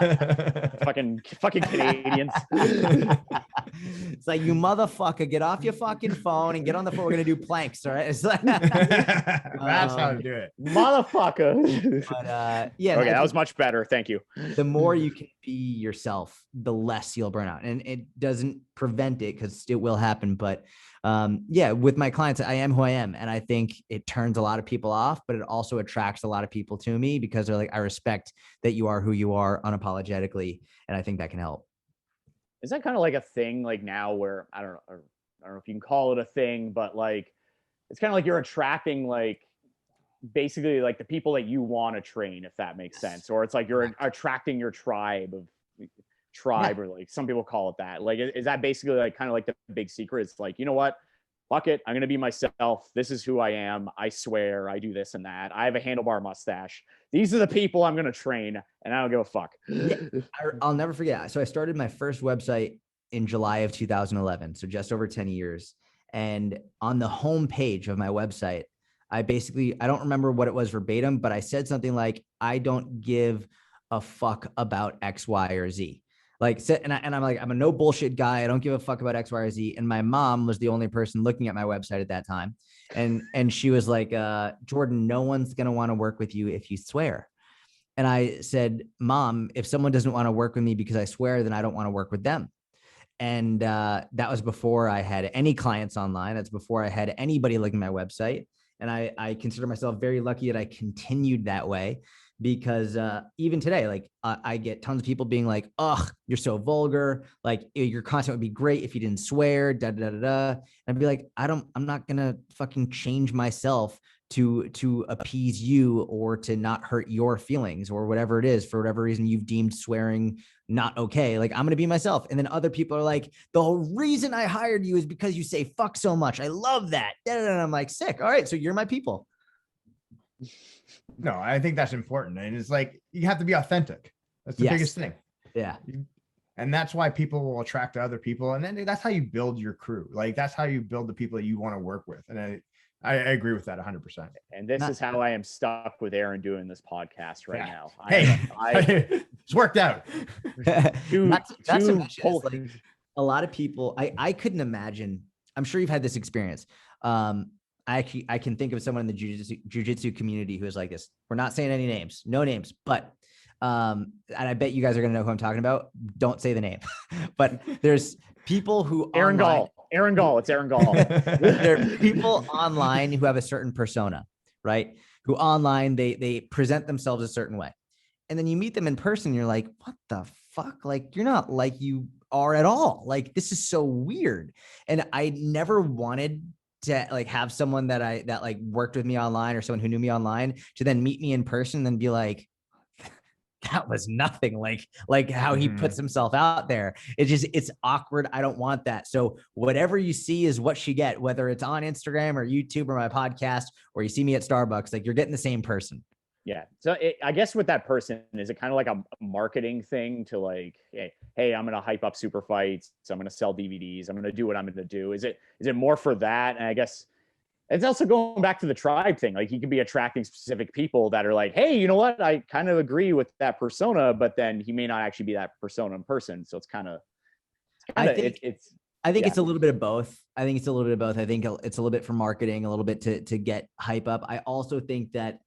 fucking Canadians. It's like, you motherfucker, get off your fucking phone and get on the phone. We're gonna do planks, all right? It's like, that's how to do it, motherfucker. But yeah. Okay, that was much better. Thank you. The more you can be yourself, the less you'll burn out. And it doesn't prevent it, because it will happen. But yeah, with my clients, I am who I am. And I think it turns a lot of people off, but it also attracts a lot of people to me because they're like, I respect that you are who you are unapologetically. And I think that can help. Is that kind of like a thing like now where I don't know if you can call it a thing, but like it's kind of like you're attracting like basically like the people that you want to train, if that makes sense, or it's like you're attracting your tribe or like some people call it that. Like, is that basically like kind of like the big secret? It's like, you know what? Fuck it. I'm going to be myself. This is who I am. I swear I do this and that. I have a handlebar mustache. These are the people I'm going to train and I don't give a fuck. Yeah, I'll never forget. So I started my first website in July of 2011. So just over 10 years. And on the home page of my website, I don't remember what it was verbatim, but I said something like, I don't give a fuck about X, Y, or Z. Like, and I'm like, I'm a no bullshit guy. I don't give a fuck about X, Y, or Z. And my mom was the only person looking at my website at that time. And she was like, Jordan, no one's going to want to work with you if you swear. And I said, Mom, if someone doesn't want to work with me because I swear, then I don't want to work with them. And that was before I had any clients online. That's before I had anybody looking at my website. And I consider myself very lucky that I continued that way. Because even today, like I get tons of people being like, "Ugh, you're so vulgar. Like your content would be great if you didn't swear." Da da da da. And I'd be like, I'm not gonna fucking change myself to appease you or to not hurt your feelings or whatever it is for whatever reason you've deemed swearing not okay. Like I'm gonna be myself. And then other people are like, the whole reason I hired you is because you say fuck so much. I love that. And I'm like, sick. All right, so you're my people. No, I think that's important. And it's like, you have to be authentic. That's the biggest thing. Yeah. And that's why people will attract other people. And then that's how you build your crew. Like that's how you build the people that you want to work with. And I agree with that 100%. And this is how I am stuck with Aaron doing this podcast right now. It's worked out. Like, a lot of people, I couldn't imagine. I'm sure you've had this experience. I can think of someone in the jujitsu community who is like this. We're not saying any names, no names, but and I bet you guys are gonna know who I'm talking about. Don't say the name, but there's people who Aaron Gall. It's Aaron Gall. There are people online who have a certain persona, right? Who online they present themselves a certain way, and then you meet them in person. You're like, what the fuck? Like you're not like you are at all. Like this is so weird, and I never wanted to like have someone that like worked with me online or someone who knew me online to then meet me in person and then be like, that was nothing like how he puts himself out there. It's awkward. I don't want that. So whatever you see is what you get, whether it's on Instagram or YouTube or my podcast, or you see me at Starbucks, like you're getting the same person. Yeah. So I guess with that person, is it kind of like a marketing thing to like, hey, I'm going to hype up super fights. So I'm going to sell DVDs. I'm going to do what I'm going to do. Is it more for that? And I guess it's also going back to the tribe thing. Like he could be attracting specific people that are like, hey, you know what? I kind of agree with that persona, but then he may not actually be that persona in person. So it's kind of, I think it's a little bit of both. I think it's a little bit of both. I think it's a little bit for marketing, a little bit to get hype up. I also think that,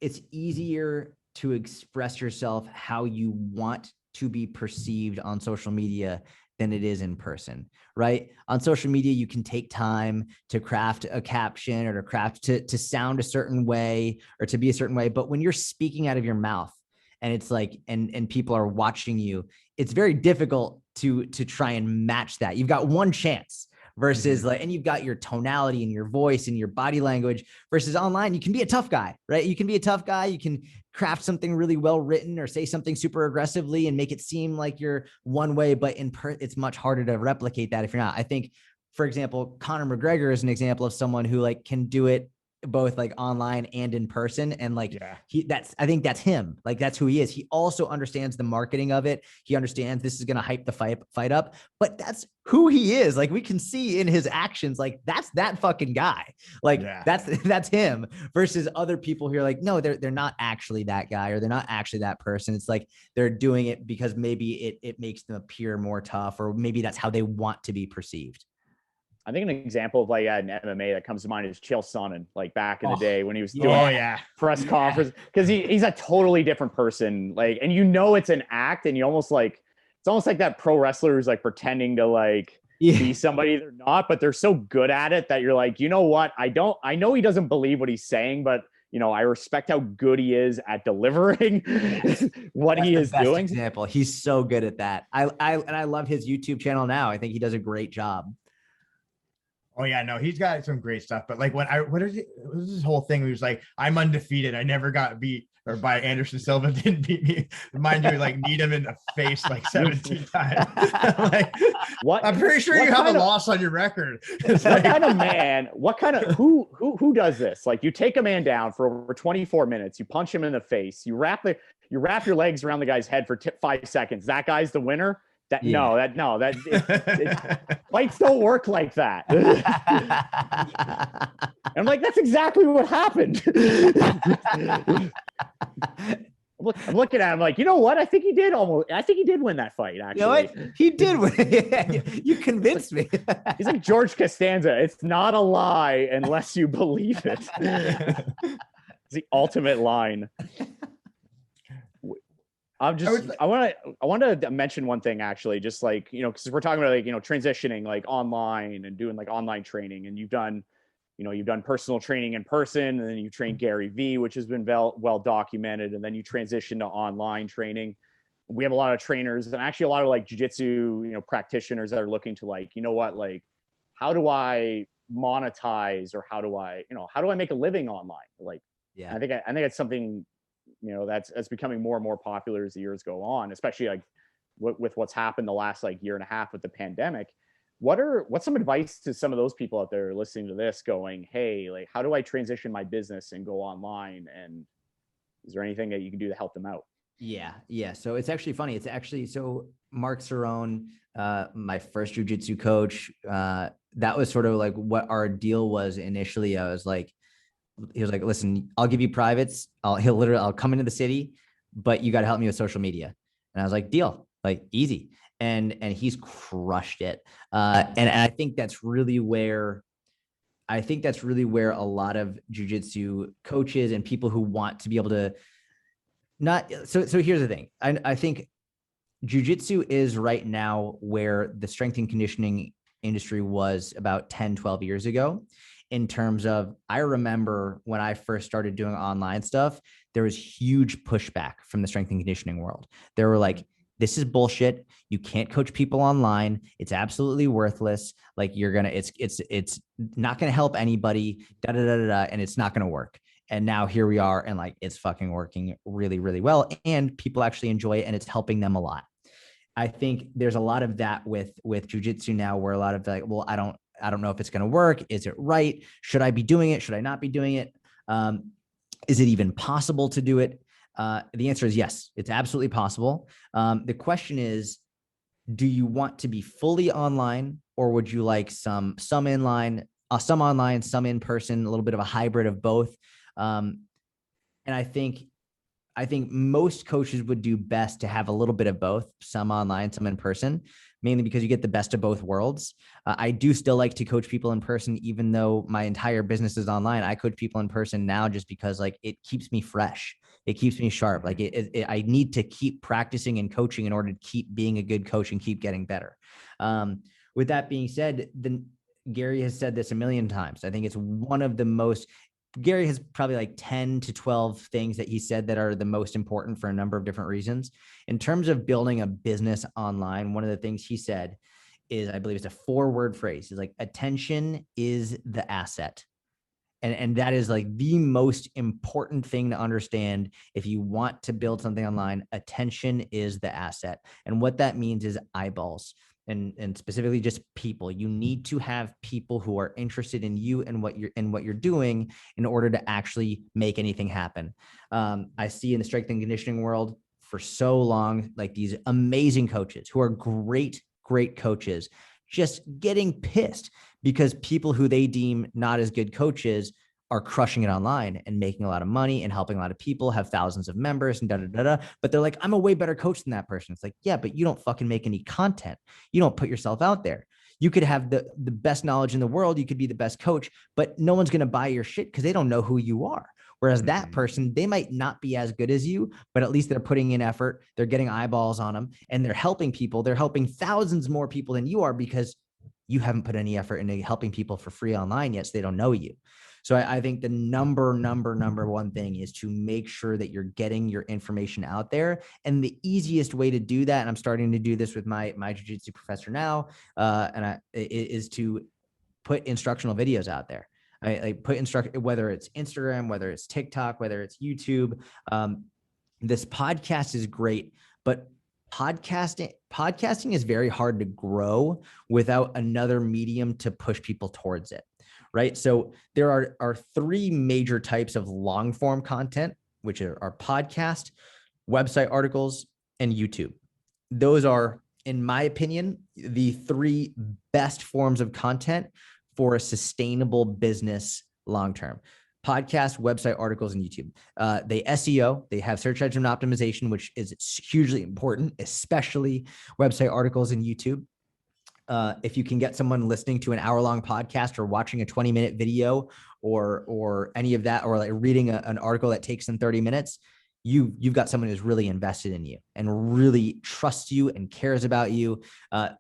it's easier to express yourself how you want to be perceived on social media than it is in person, right? On social media, you can take time to craft a caption or to sound a certain way or to be a certain way. But when you're speaking out of your mouth and it's like, and people are watching you, it's very difficult to try and match that. You've got one chance. Versus like, and you've got your tonality and your voice and your body language versus online. You can be a tough guy, right? You can be a tough guy. You can craft something really well written or say something super aggressively and make it seem like you're one way, but it's much harder to replicate that if you're not. I think, for example, Conor McGregor is an example of someone who like can do it both like online and in person. And like, I think that's him. Like, that's who he is. He also understands the marketing of it. He understands this is going to hype the fight up, but that's who he is. Like we can see in his actions, like that's that fucking guy. Like that's him versus other people who are like, no, they're not actually that guy, or they're not actually that person. It's like, they're doing it because maybe it makes them appear more tough, or maybe that's how they want to be perceived. I think an example of like an MMA that comes to mind is Chael Sonnen, like back in the day when he was doing press conference, because he's a totally different person. Like, and you know, it's an act, and you almost like it's almost like that pro wrestler who's like pretending to like be somebody they're not, but they're so good at it that you're like, you know what? I know he doesn't believe what he's saying, but I respect how good he is at delivering what That's he the is best doing. example. He's so good at that. I love his YouTube channel now. I think he does a great job. Oh yeah, no, he's got some great stuff. But like what was this whole thing? He was like, I'm undefeated. I never got beat or by Anderson Silva didn't beat me. Mind you, like need him in the face like 17 times. Like, what? I'm pretty sure you have a loss on your record. It's what like, kind of man? What kind of who does this? Like you take a man down for over 24 minutes, you punch him in the face, you wrap your legs around the guy's head for 5 seconds. That guy's the winner. Fights don't work like that. I'm like, that's exactly what happened. I'm looking at him like, you know what? I think he did win that fight, actually. You know what? He did win. You convinced me. He's like George Costanza. It's not a lie unless you believe it. It's the ultimate line. I want to mention one thing, actually, just like, because we're talking about like, transitioning like online and doing like online training, and you've done personal training in person, and then you trained Gary Vee, which has been well documented. And then you transition to online training. We have a lot of trainers and actually a lot of like jiu-jitsu, practitioners that are looking to like, like, how do I monetize, or how do I make a living online? Like, yeah, I think it's something, that's becoming more and more popular as the years go on, especially like with what's happened the last like year and a half with the pandemic. What's some advice to some of those people out there listening to this going, hey, like, how do I transition my business and go online? And is there anything that you can do to help them out? Yeah. So it's actually funny. So Mark Cerrone, my first jiu-jitsu coach, that was sort of like what our deal was initially. He was like, listen, I'll give you privates. I'll come into the city, but you got to help me with social media. And I was like, deal, like easy. And he's crushed it. And I think that's really where a lot of jiu-jitsu coaches and people who want to be able to so here's the thing. I think jiu-jitsu is right now where the strength and conditioning industry was about 10, 12 years ago. In terms of, I remember when I first started doing online stuff, there was huge pushback from the strength and conditioning world. They were like, this is bullshit. You can't coach people online. It's absolutely worthless. Like it's not going to help anybody, and it's not going to work. And now here we are, and like, it's fucking working really, really well. And people actually enjoy it, and it's helping them a lot. I think there's a lot of that with jiu-jitsu now, where a lot of like, well, I don't know if it's going to work. Is it right? Should I be doing it? Should I not be doing it? Is it even possible to do it? The answer is yes, it's absolutely possible. The question is, do you want to be fully online, or would you like some inline, some online, some in person, a little bit of a hybrid of both? And I think most coaches would do best to have a little bit of both, some online, some in person, mainly because you get the best of both worlds. I do still like to coach people in person, even though my entire business is online. I coach people in person now just because like it keeps me fresh. It keeps me sharp. Like I need to keep practicing and coaching in order to keep being a good coach and keep getting better. With that being said, Gary has said this a million times. I think it's one of the most, Gary has probably like 10 to 12 things that he said that are the most important for a number of different reasons. In terms of building a business online, one of the things he said is, I believe it's a 4-word phrase. It's like, attention is the asset. And that is like the most important thing to understand. If you want to build something online, attention is the asset. And what that means is eyeballs. And specifically just people. You need to have people who are interested in you and what you're doing in order to actually make anything happen. I see in the strength and conditioning world for so long, like these amazing coaches who are great coaches, just getting pissed because people who they deem not as good coaches are crushing it online and making a lot of money and helping a lot of people, have thousands of members and but they're like, I'm a way better coach than that person. It's like, yeah, but you don't fucking make any content. You don't put yourself out there. You could have the best knowledge in the world. You could be the best coach, but no one's going to buy your shit because they don't know who you are. Whereas that person, they might not be as good as you, but at least they're putting in effort. They're getting eyeballs on them and they're helping people. They're helping thousands more people than you are because you haven't put any effort into helping people for free online yet. So they don't know you. So I think the number one thing is to make sure that you're getting your information out there. And the easiest way to do that, and I'm starting to do this with my jiu-jitsu professor now, is to put instructional videos out there. I put whether it's Instagram, whether it's TikTok, whether it's YouTube. This podcast is great, but podcasting is very hard to grow without another medium to push people towards it. Right. So there are three major types of long form content, which are podcast, website articles, and YouTube. Those are, in my opinion, the three best forms of content for a sustainable business long term. Podcast, website articles, and YouTube. They SEO, they have search engine optimization, which is hugely important, especially website articles and YouTube. If you can get someone listening to an hour-long podcast or watching a 20-minute video or any of that, or like reading an article that takes them 30 minutes, you've got someone who's really invested in you and really trusts you and cares about you.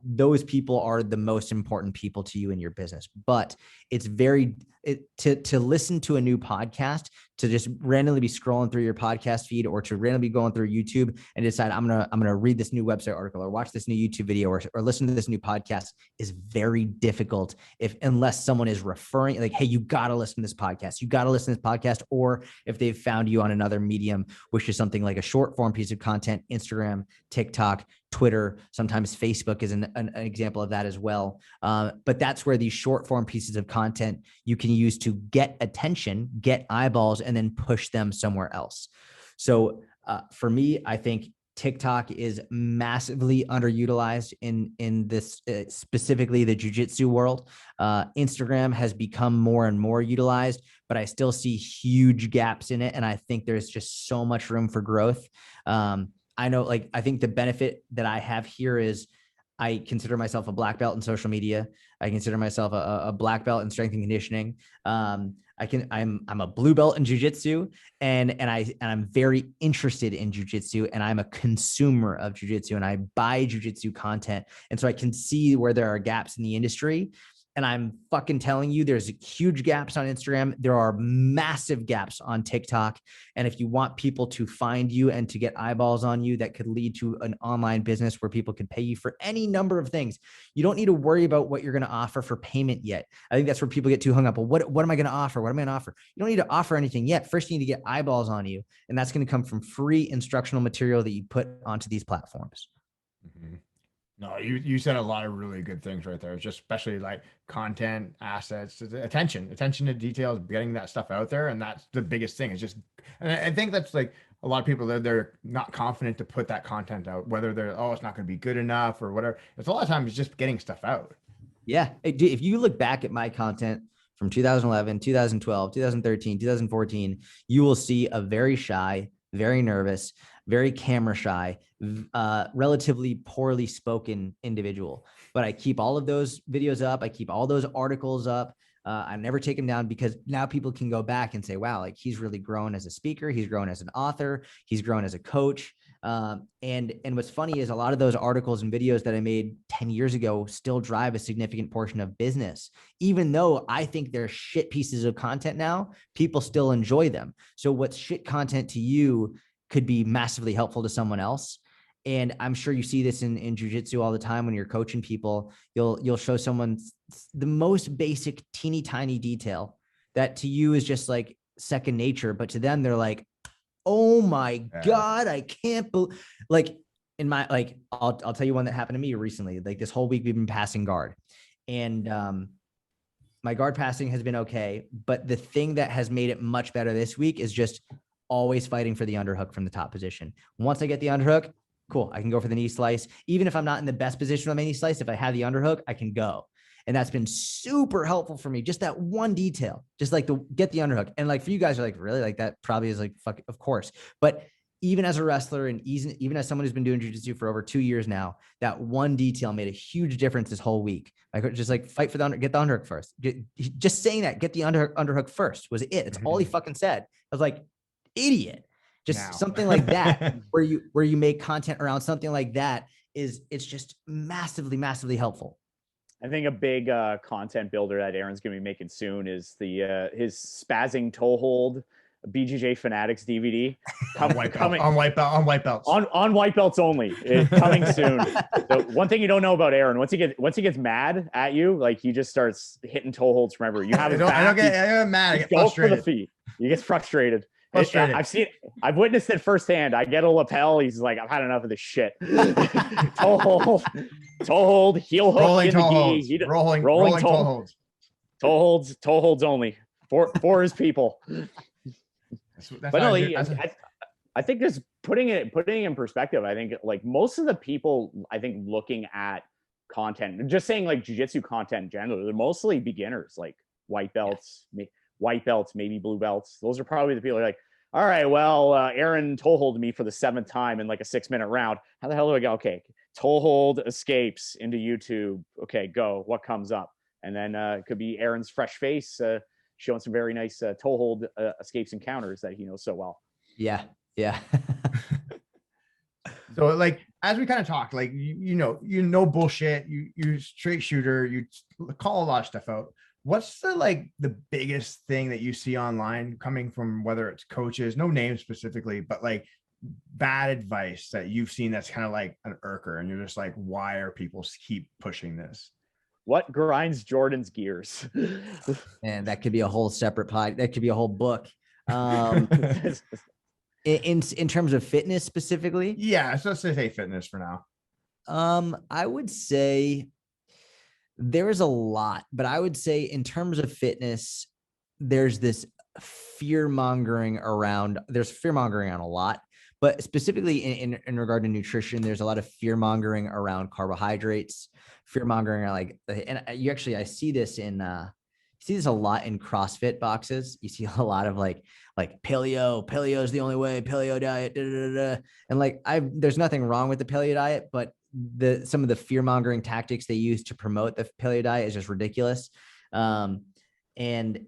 Those people are the most important people to you in your business. But it's to listen to a new podcast, to just randomly be scrolling through your podcast feed or to randomly be going through YouTube and decide I'm gonna read this new website article or watch this new YouTube video or listen to this new podcast is very difficult unless someone is referring like, hey, you gotta listen to this podcast. You gotta listen to this podcast, or if they've found you on another medium, which is something like a short form piece of content, Instagram, TikTok, Twitter, sometimes Facebook is an example of that as well. But that's where these short form pieces of content you can use to get attention, get eyeballs, and then push them somewhere else. So for me, I think TikTok is massively underutilized in this, specifically the jiu-jitsu world. Instagram has become more and more utilized, but I still see huge gaps in it. And I think there's just so much room for growth. I know, like, I think the benefit that I have here is I consider myself a black belt in social media. I consider myself a black belt in strength and conditioning. I'm a blue belt in jiu-jitsu and I'm very interested in jiu-jitsu, and I'm a consumer of jiu-jitsu and I buy jiu-jitsu content. And so I can see where there are gaps in the industry. And I'm fucking telling you, there's huge gaps on Instagram. There are massive gaps on TikTok. And if you want people to find you and to get eyeballs on you, that could lead to an online business where people could pay you for any number of things. You don't need to worry about what you're going to offer for payment yet. I think that's where people get too hung up. Well, what am I going to offer? What am I going to offer? You don't need to offer anything yet. First, you need to get eyeballs on you. And that's going to come from free instructional material that you put onto these platforms. Mm-hmm. No, you said a lot of really good things right there. It's just especially like content, assets, attention to details, getting that stuff out there. And that's the biggest thing. It's just, and I think that's like a lot of people that they're not confident to put that content out, whether they're, it's not going to be good enough or whatever. It's a lot of times just getting stuff out. Yeah. If you look back at my content from 2011, 2012, 2013, 2014, you will see a very shy, very nervous, very camera shy, relatively poorly spoken individual. But I keep all of those videos up. I keep all those articles up. I never take them down because now people can go back and say, wow, like he's really grown as a speaker. He's grown as an author. He's grown as a coach. And what's funny is a lot of those articles and videos that I made 10 years ago still drive a significant portion of business. Even though I think they're shit pieces of content now, people still enjoy them. So what's shit content to you could be massively helpful to someone else. And I'm sure you see this in jiu-jitsu all the time when you're coaching people. You'll show someone the most basic teeny tiny detail that to you is just like second nature, but to them they're like, oh my God, I can't believe, like in my, like, I'll tell you one that happened to me recently. Like this whole week we've been passing guard, and my guard passing has been okay. But the thing that has made it much better this week is just always fighting for the underhook from the top position. Once I get the underhook, cool, I can go for the knee slice. Even if I'm not in the best position on my knee slice, if I have the underhook, I can go. And that's been super helpful for me. Just that one detail, just like get the underhook. And like for you guys are like, really? Like that probably is like, fuck, of course. But even as a wrestler and even as someone who's been doing jiu-jitsu for over 2 years now, that one detail made a huge difference this whole week. Like just like fight for get the underhook first. Just saying that, get the underhook first was it. It's all he fucking said. I was like, idiot. Just something like that, where you make content around something like that it's just massively, massively helpful. I think a big content builder that Aaron's going to be making soon is the his spazzing toe hold BJJ Fanatics DVD on white belts on white belts only. Coming soon. So one thing you don't know about Aaron, once he gets mad at you, like he just starts hitting toe holds from everywhere. You have his back, I don't get mad. I get frustrated. For the feet. He gets frustrated. I've witnessed it firsthand. I get a lapel. He's like, I've had enough of this shit. toe hold, heel hook, rolling in toe the holds, gi. rolling toe holds only for his people. That's but no, I think just putting it in perspective. I think like most of the people, I think looking at content, just saying like jiu-jitsu content in general, they're mostly beginners, like white belts, maybe blue belts. Those are probably the people who are like, all right, well, Aaron toe holded me for the 7th time in like a 6-minute round. How the hell do I go? Okay, toe hold escapes into YouTube. Okay, go. What comes up? And then it could be Aaron's fresh face showing some very nice toe hold escapes and counters that he knows so well. Yeah. So like, as we kind of talk, like, you know, bullshit, you straight shooter, you call a lot of stuff out. What's the biggest thing that you see online coming from, whether it's coaches, no names specifically, but like bad advice that you've seen that's kind of like an irker, and you're just like, why are people keep pushing this? What grinds Jordan's gears? And that could be a whole separate pod. That could be a whole book. In terms of fitness specifically? Yeah, so let's say fitness for now. I would say there is a lot, but I would say in terms of fitness, there's this fear mongering around. There's fear mongering on a lot, but specifically in regard to nutrition, there's a lot of fear mongering around carbohydrates, fear mongering I see this a lot in CrossFit boxes. You see a lot of like paleo is the only way, paleo diet, and like there's nothing wrong with the paleo diet, but some of the fear mongering tactics they use to promote the paleo diet is just ridiculous. And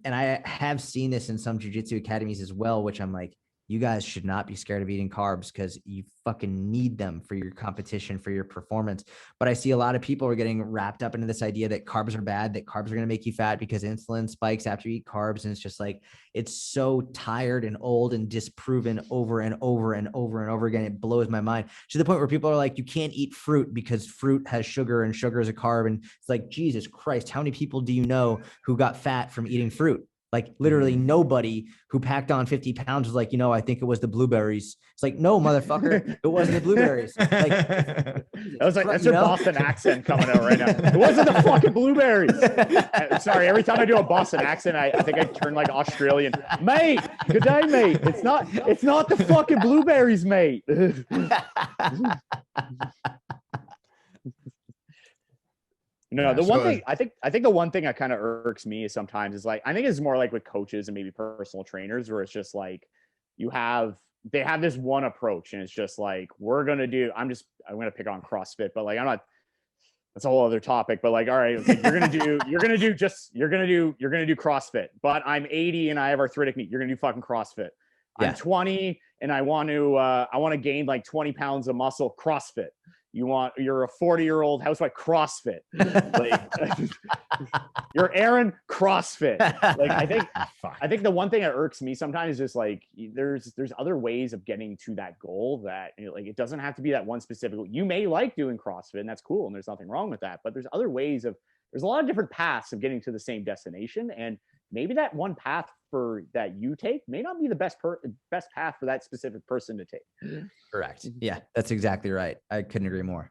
I have seen this in some jiu-jitsu academies as well, which I'm like, you guys should not be scared of eating carbs because you fucking need them for your competition, for your performance. But I see a lot of people are getting wrapped up into this idea that carbs are bad, that carbs are going to make you fat because insulin spikes after you eat carbs. And it's just like, it's so tired and old and disproven over and over and over and over again. It blows my mind to the point where people are like, you can't eat fruit because fruit has sugar and sugar is a carb. And it's like, Jesus Christ, how many people do you know who got fat from eating fruit? Like literally nobody who packed on 50 pounds was like, I think it was the blueberries. It's like, no, motherfucker, it wasn't the blueberries. Like, that was like, that's your Boston accent coming out right now. It wasn't the fucking blueberries. Sorry, every time I do a Boston accent, I think I turn like Australian. Mate, good day, mate. It's not the fucking blueberries, mate. No, the one thing I think the one thing that kind of irks me is sometimes is like, I think it's more like with coaches and maybe personal trainers where it's just like they have this one approach and it's just like, I'm going to pick on CrossFit, but like, that's a whole other topic, but like, all right, okay, you're going to do CrossFit, but I'm 80 and I have arthritic knee. You're going to do fucking CrossFit. Yeah. I'm 20 and I want to gain like 20 pounds of muscle, CrossFit. You're a 40-year-old housewife, CrossFit. Like, you're Aaron, CrossFit. Like I think the one thing that irks me sometimes is just like there's other ways of getting to that goal that like it doesn't have to be that one specific. You may like doing CrossFit and that's cool and there's nothing wrong with that, but there's other ways there's a lot of different paths of getting to the same destination, and maybe that one path that you take may not be the best path for that specific person to take. Correct. Yeah, that's exactly right. I couldn't agree more.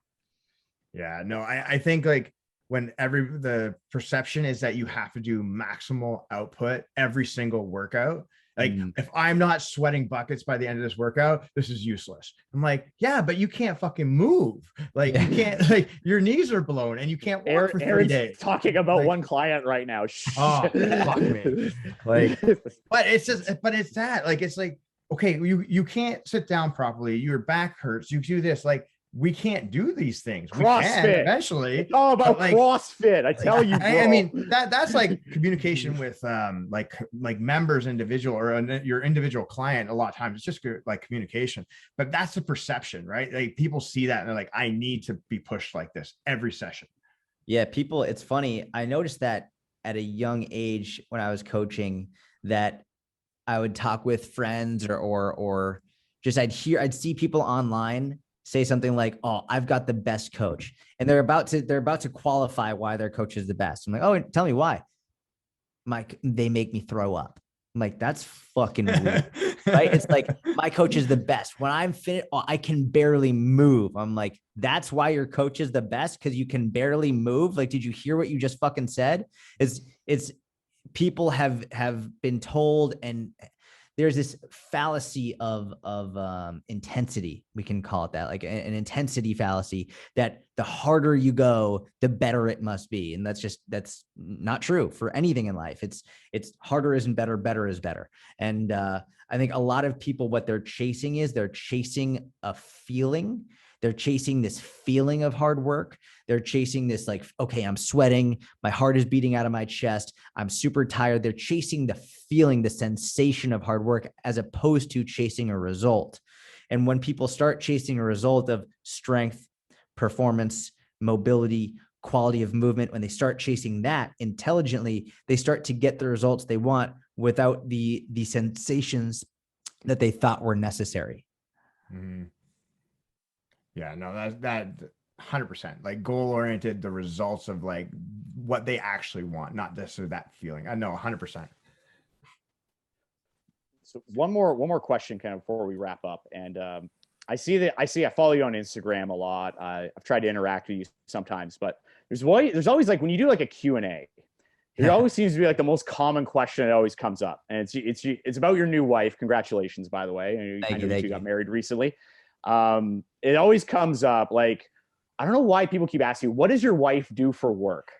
Yeah, no, I think like when the perception is that you have to do maximal output every single workout. Like if I'm not sweating buckets by the end of this workout, this is useless. I'm like, yeah, but you can't fucking move. Like you can't, like your knees are blown and you can't walk for 3 days. Talking about one client right now. Oh, fuck me. Like, but it's that, like, it's like okay, you can't sit down properly. Your back hurts. You do this. Like, we can't do these things. We can CrossFit. eventually. It's all about like, CrossFit. I tell you, bro. I mean, that's like communication with like members, individual, or your individual client. A lot of times it's just like communication, but that's the perception, right? Like, people see that and they're like, I need to be pushed like this every session. Yeah, people, it's funny. I noticed that at a young age when I was coaching, that I would talk with friends or just I'd see people online say something like, "Oh, I've got the best coach," and they're about to qualify why their coach is the best. I'm like, "Oh, tell me why." They make me throw up. I'm like, that's fucking weird, right? It's like, my coach is the best. When I'm finished, I can barely move. I'm like, that's why your coach is the best, because you can barely move. Like, did you hear what you just fucking said? It's people have been told, and there's this fallacy of intensity. We can call it that, like an intensity fallacy, that the harder you go, the better it must be. And that's not true for anything in life. It's harder isn't better, better is better. And I think a lot of people, what they're chasing a feeling. They're chasing this feeling of hard work. They're chasing this, like, okay, I'm sweating. My heart is beating out of my chest. I'm super tired. They're chasing the feeling, the sensation of hard work, as opposed to chasing a result. And when people start chasing a result of strength, performance, mobility, quality of movement, when they start chasing that intelligently, they start to get the results they want without the sensations that they thought were necessary. Mm-hmm. Yeah, no, that 100%, like, goal oriented, the results of like what they actually want, not this or that feeling. I know 100%. So one more question kind of before we wrap up. And I follow you on Instagram a lot. I've tried to interact with you sometimes, but there's always like, when you do like a Q&A, there always seems to be like the most common question that always comes up. And it's about your new wife. Congratulations, by the way. I know you got married recently. It always comes up, like, I don't know why people keep asking, what does your wife do for work?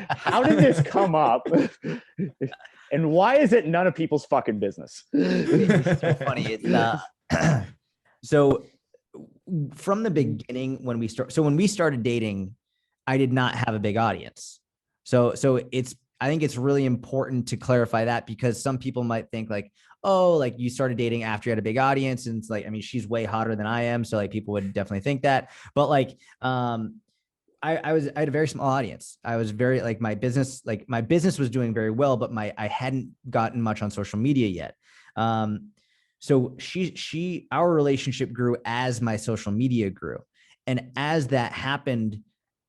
How did this come up? And why is it none of people's fucking business? It's so funny. It's so from the beginning, when we started dating, I did not have a big audience. So I think it's really important to clarify that, because some people might think like, oh, like, you started dating after you had a big audience. And it's like, I mean, she's way hotter than I am. So like, people would definitely think that, but like, I had a very small audience. I was very, like, my business was doing very well, but I hadn't gotten much on social media yet. So our relationship grew as my social media grew. And as that happened,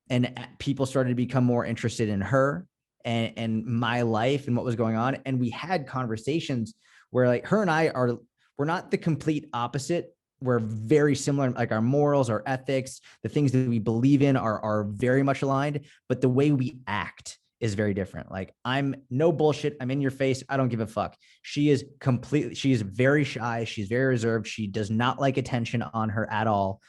and people started to become more interested in her and my life and what was going on. And we had conversations where, like, her and we're not the complete opposite. We're very similar. Like, our morals, our ethics, the things that we believe in are very much aligned, but the way we act is very different. Like, I'm no bullshit. I'm in your face. I don't give a fuck. She is very shy. She's very reserved. She does not like attention on her at all.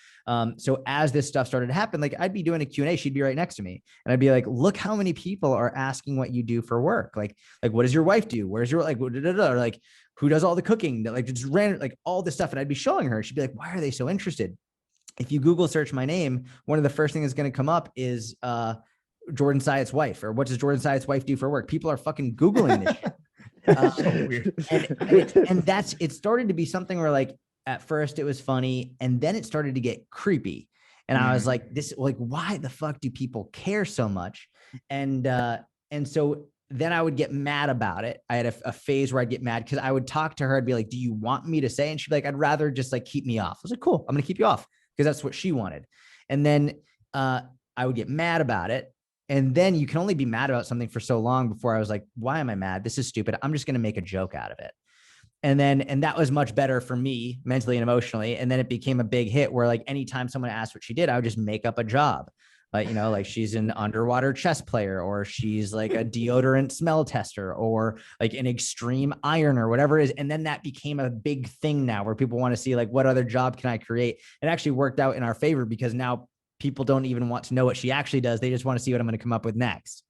So as this stuff started to happen, like, I'd be doing a Q&A, she'd be right next to me. And I'd be like, look how many people are asking what you do for work. Like, what does your wife do? Where's your, like, or like, who does all the cooking? Like, just random, like, all this stuff. And I'd be showing her, she'd be like, why are they so interested? If you Google search my name, one of the first things that's going to come up is, Jordan Syatt's wife, or what does Jordan Syatt's wife do for work? People are fucking Googling this shit. So weird. And it started to be something where, like, at first it was funny, and then it started to get creepy. And I was like, why the fuck do people care so much? And so then I would get mad about it. I had a phase where I'd get mad because I would talk to her. I'd be like, do you want me to say? And she'd be like, I'd rather just, like, keep me off. I was like, cool, I'm going to keep you off, because that's what she wanted. And then I would get mad about it. And then you can only be mad about something for so long before I was like, why am I mad? This is stupid. I'm just going to make a joke out of it. And that was much better for me mentally and emotionally. And then it became a big hit where, like, anytime someone asked what she did, I would just make up a job. Like, you know, like, she's an underwater chess player, or she's like a deodorant smell tester, or like an extreme ironer, whatever it is. And then that became a big thing now, where people want to see, like, what other job can I create? It actually worked out in our favor, because now people don't even want to know what she actually does. They just want to see what I'm going to come up with next.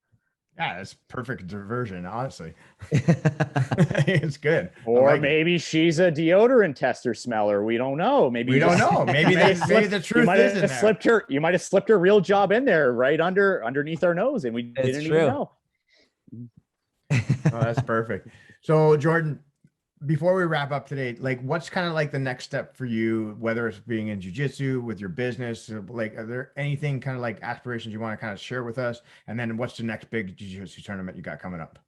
Yeah, that's perfect diversion, honestly. It's good. I Or like it. maybe she's a deodorant tester smeller. We don't know. Maybe We you don't just- know. Maybe maybe the you truth might is in have there. slipped her. You might have slipped her real job in there, right underneath our nose, and we It's didn't true. even know. Oh, that's perfect. So Jordan, before we wrap up today, like what's kind of like the next step for you, whether it's being in jiu-jitsu, with your business, like are there anything kind of like aspirations you want to kind of share with us? And then what's the next big jiu-jitsu tournament you got coming up?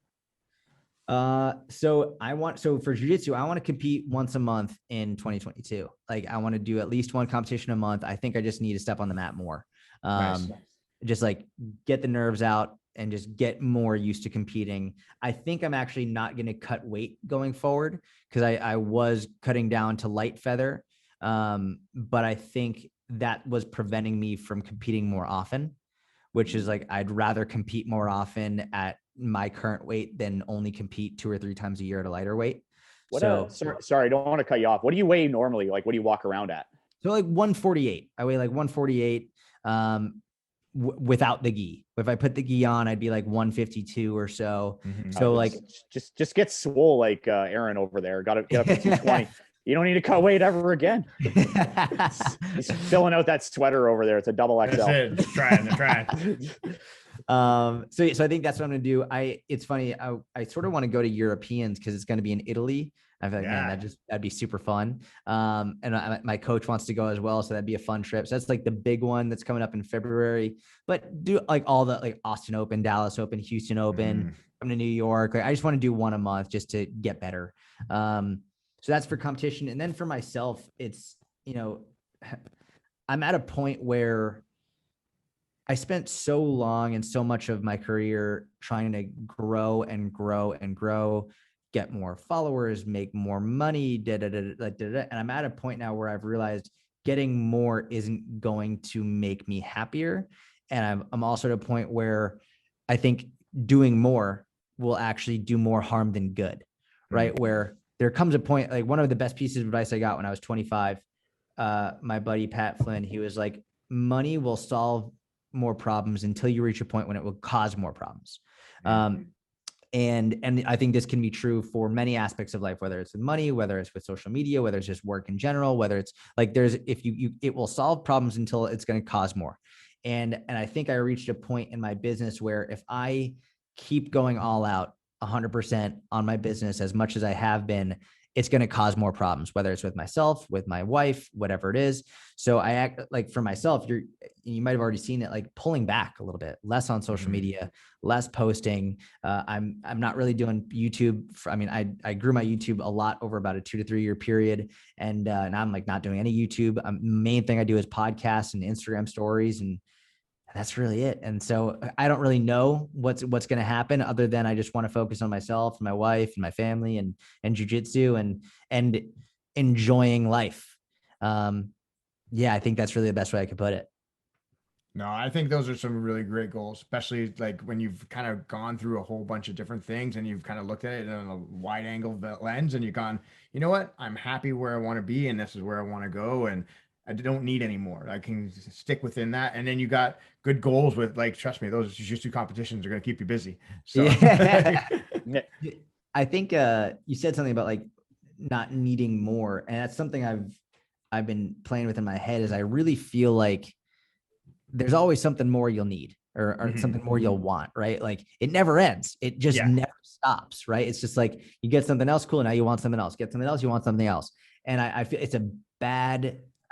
So for jiu-jitsu, I want to compete once a month in 2022. Like I want to do at least one competition a month. I think I just need to step on the mat more. Nice. Just like get the nerves out and just get more used to competing. I think I'm actually not going to cut weight going forward because I was cutting down to light feather. But I think that was preventing me from competing more often, which is like, I'd rather compete more often at my current weight than only compete 2 or 3 times a year at a lighter weight. Sorry, I don't want to cut you off. What do you weigh normally? Like, what do you walk around at? So like 148, I weigh like 148. Without the gi. If I put the gi on, I'd be like 152 or so. Mhm. So like, just get swole like Aaron over there. Got to get up to 220. You don't need to cut weight ever again. He's filling out that sweater over there. It's a double XL. That's it. Trying. So I think that's what I'm gonna do. It's funny. I sort of want to go to Europeans because it's going to be in Italy. I feel like, man, that'd be super fun. And my coach wants to go as well, so that'd be a fun trip. So that's like the big one that's coming up in February. But do like all the like Austin Open, Dallas Open, Houston Open, come to New York. Like I just want to do one a month just to get better. So that's for competition, and then for myself, it's I'm at a point where I spent so long and so much of my career trying to grow and grow and grow, get more followers, make more money, and I'm at a point now where I've realized getting more isn't going to make me happier. And I'm also at a point where I think doing more will actually do more harm than good, right? Where there comes a point, like one of the best pieces of advice I got when I was 25, my buddy Pat Flynn, he was like, money will solve more problems until you reach a point when it will cause more problems. And I think this can be true for many aspects of life, whether it's with money, whether it's with social media, whether it's just work in general, whether it's like it will solve problems until it's going to cause more. And I think I reached a point in my business where if I keep going all out 100% on my business as much as I have been, it's going to cause more problems, whether it's with myself, with my wife, whatever it is. So I act like for myself, you might've already seen it, like pulling back a little bit, less on social media, less posting. I'm not really doing YouTube. I grew my YouTube a lot over about a 2 to 3 year period. And now I'm like not doing any YouTube. Main thing I do is podcasts and Instagram stories, and that's really it. And so I don't really know what's going to happen other than I just want to focus on myself and my wife and my family and jiu-jitsu and enjoying life. I think that's really the best way I could put it. No, I think those are some really great goals, especially like when you've kind of gone through a whole bunch of different things and you've kind of looked at it in a wide angle lens and you've gone, you know what, I'm happy where I want to be and this is where I want to go. And I don't need any more. I can stick within that. And then you got good goals with, like, trust me, those jiu-jitsu competitions are going to keep you busy. So I think you said something about like not needing more. And that's something I've been playing with in my head is I really feel like there's always something more you'll need or something more you'll want, right? Like it never ends. It just never stops, right? It's just like you get something else cool. Now you want something else, get something else, you want something else. And I feel it's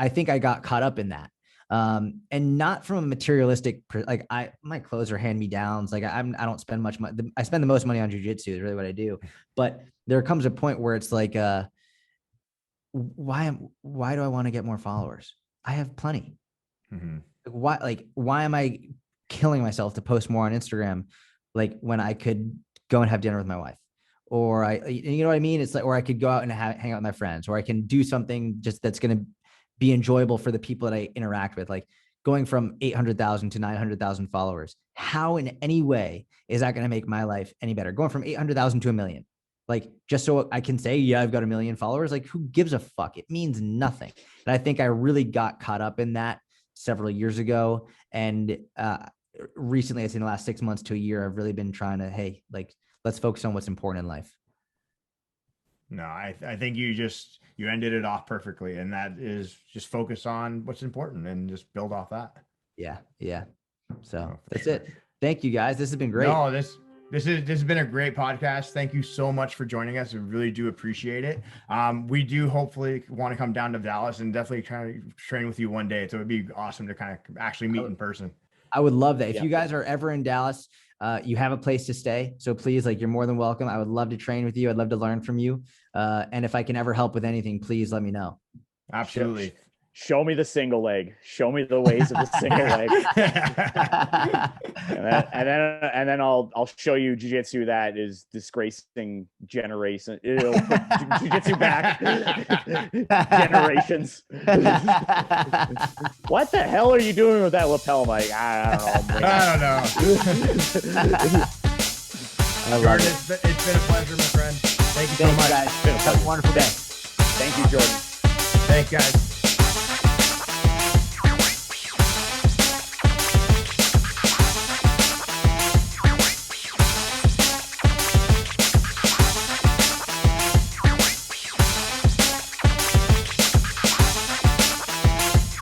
I think I got caught up in that. And not from a materialistic, like my clothes are hand-me-downs. Like I don't spend much money. I spend the most money on jiu-jitsu is really what I do. But there comes a point where it's like, why do I want to get more followers? I have plenty. Why am I killing myself to post more on Instagram? Like when I could go and have dinner with my wife, or you know what I mean? It's like, or I could go out and hang out with my friends, or I can do something just that's going to be enjoyable for the people that I interact with. Like going from 800,000 to 900,000 followers. How in any way is that going to make my life any better? Going from 800,000 to 1 million, like just so I can say, yeah, I've got 1 million followers. Like who gives a fuck? It means nothing. And I think I really got caught up in that several years ago. And recently, I'd say in the last 6 months to a year, I've really been trying to, hey, like, let's focus on what's important in life. No, I think you ended it off perfectly. And that is just focus on what's important and just build off that. Yeah. Yeah. So Oh, that's sure. it. Thank you guys. This has been great. No, this has been a great podcast. Thank you so much for joining us. We really do appreciate it. We do hopefully want to come down to Dallas and definitely try to train with you one day. So it'd be awesome to kind of actually meet in person. I would love that. If Yeah. you guys are ever in Dallas, you have a place to stay. So please, like, you're more than welcome. I would love to train with you. I'd love to learn from you. And if I can ever help with anything, please let me know. Absolutely. Show me the single leg. Show me the ways of the single leg. and then I'll show you jiu-jitsu that is disgracing generation. It'll put jiu-jitsu back generations. What the hell are you doing with that lapel mic? I don't know. Jordan, it's been a pleasure, my friend. Thank you so much. Guys. Have a wonderful day. Thank you, Jordan. Thanks, guys.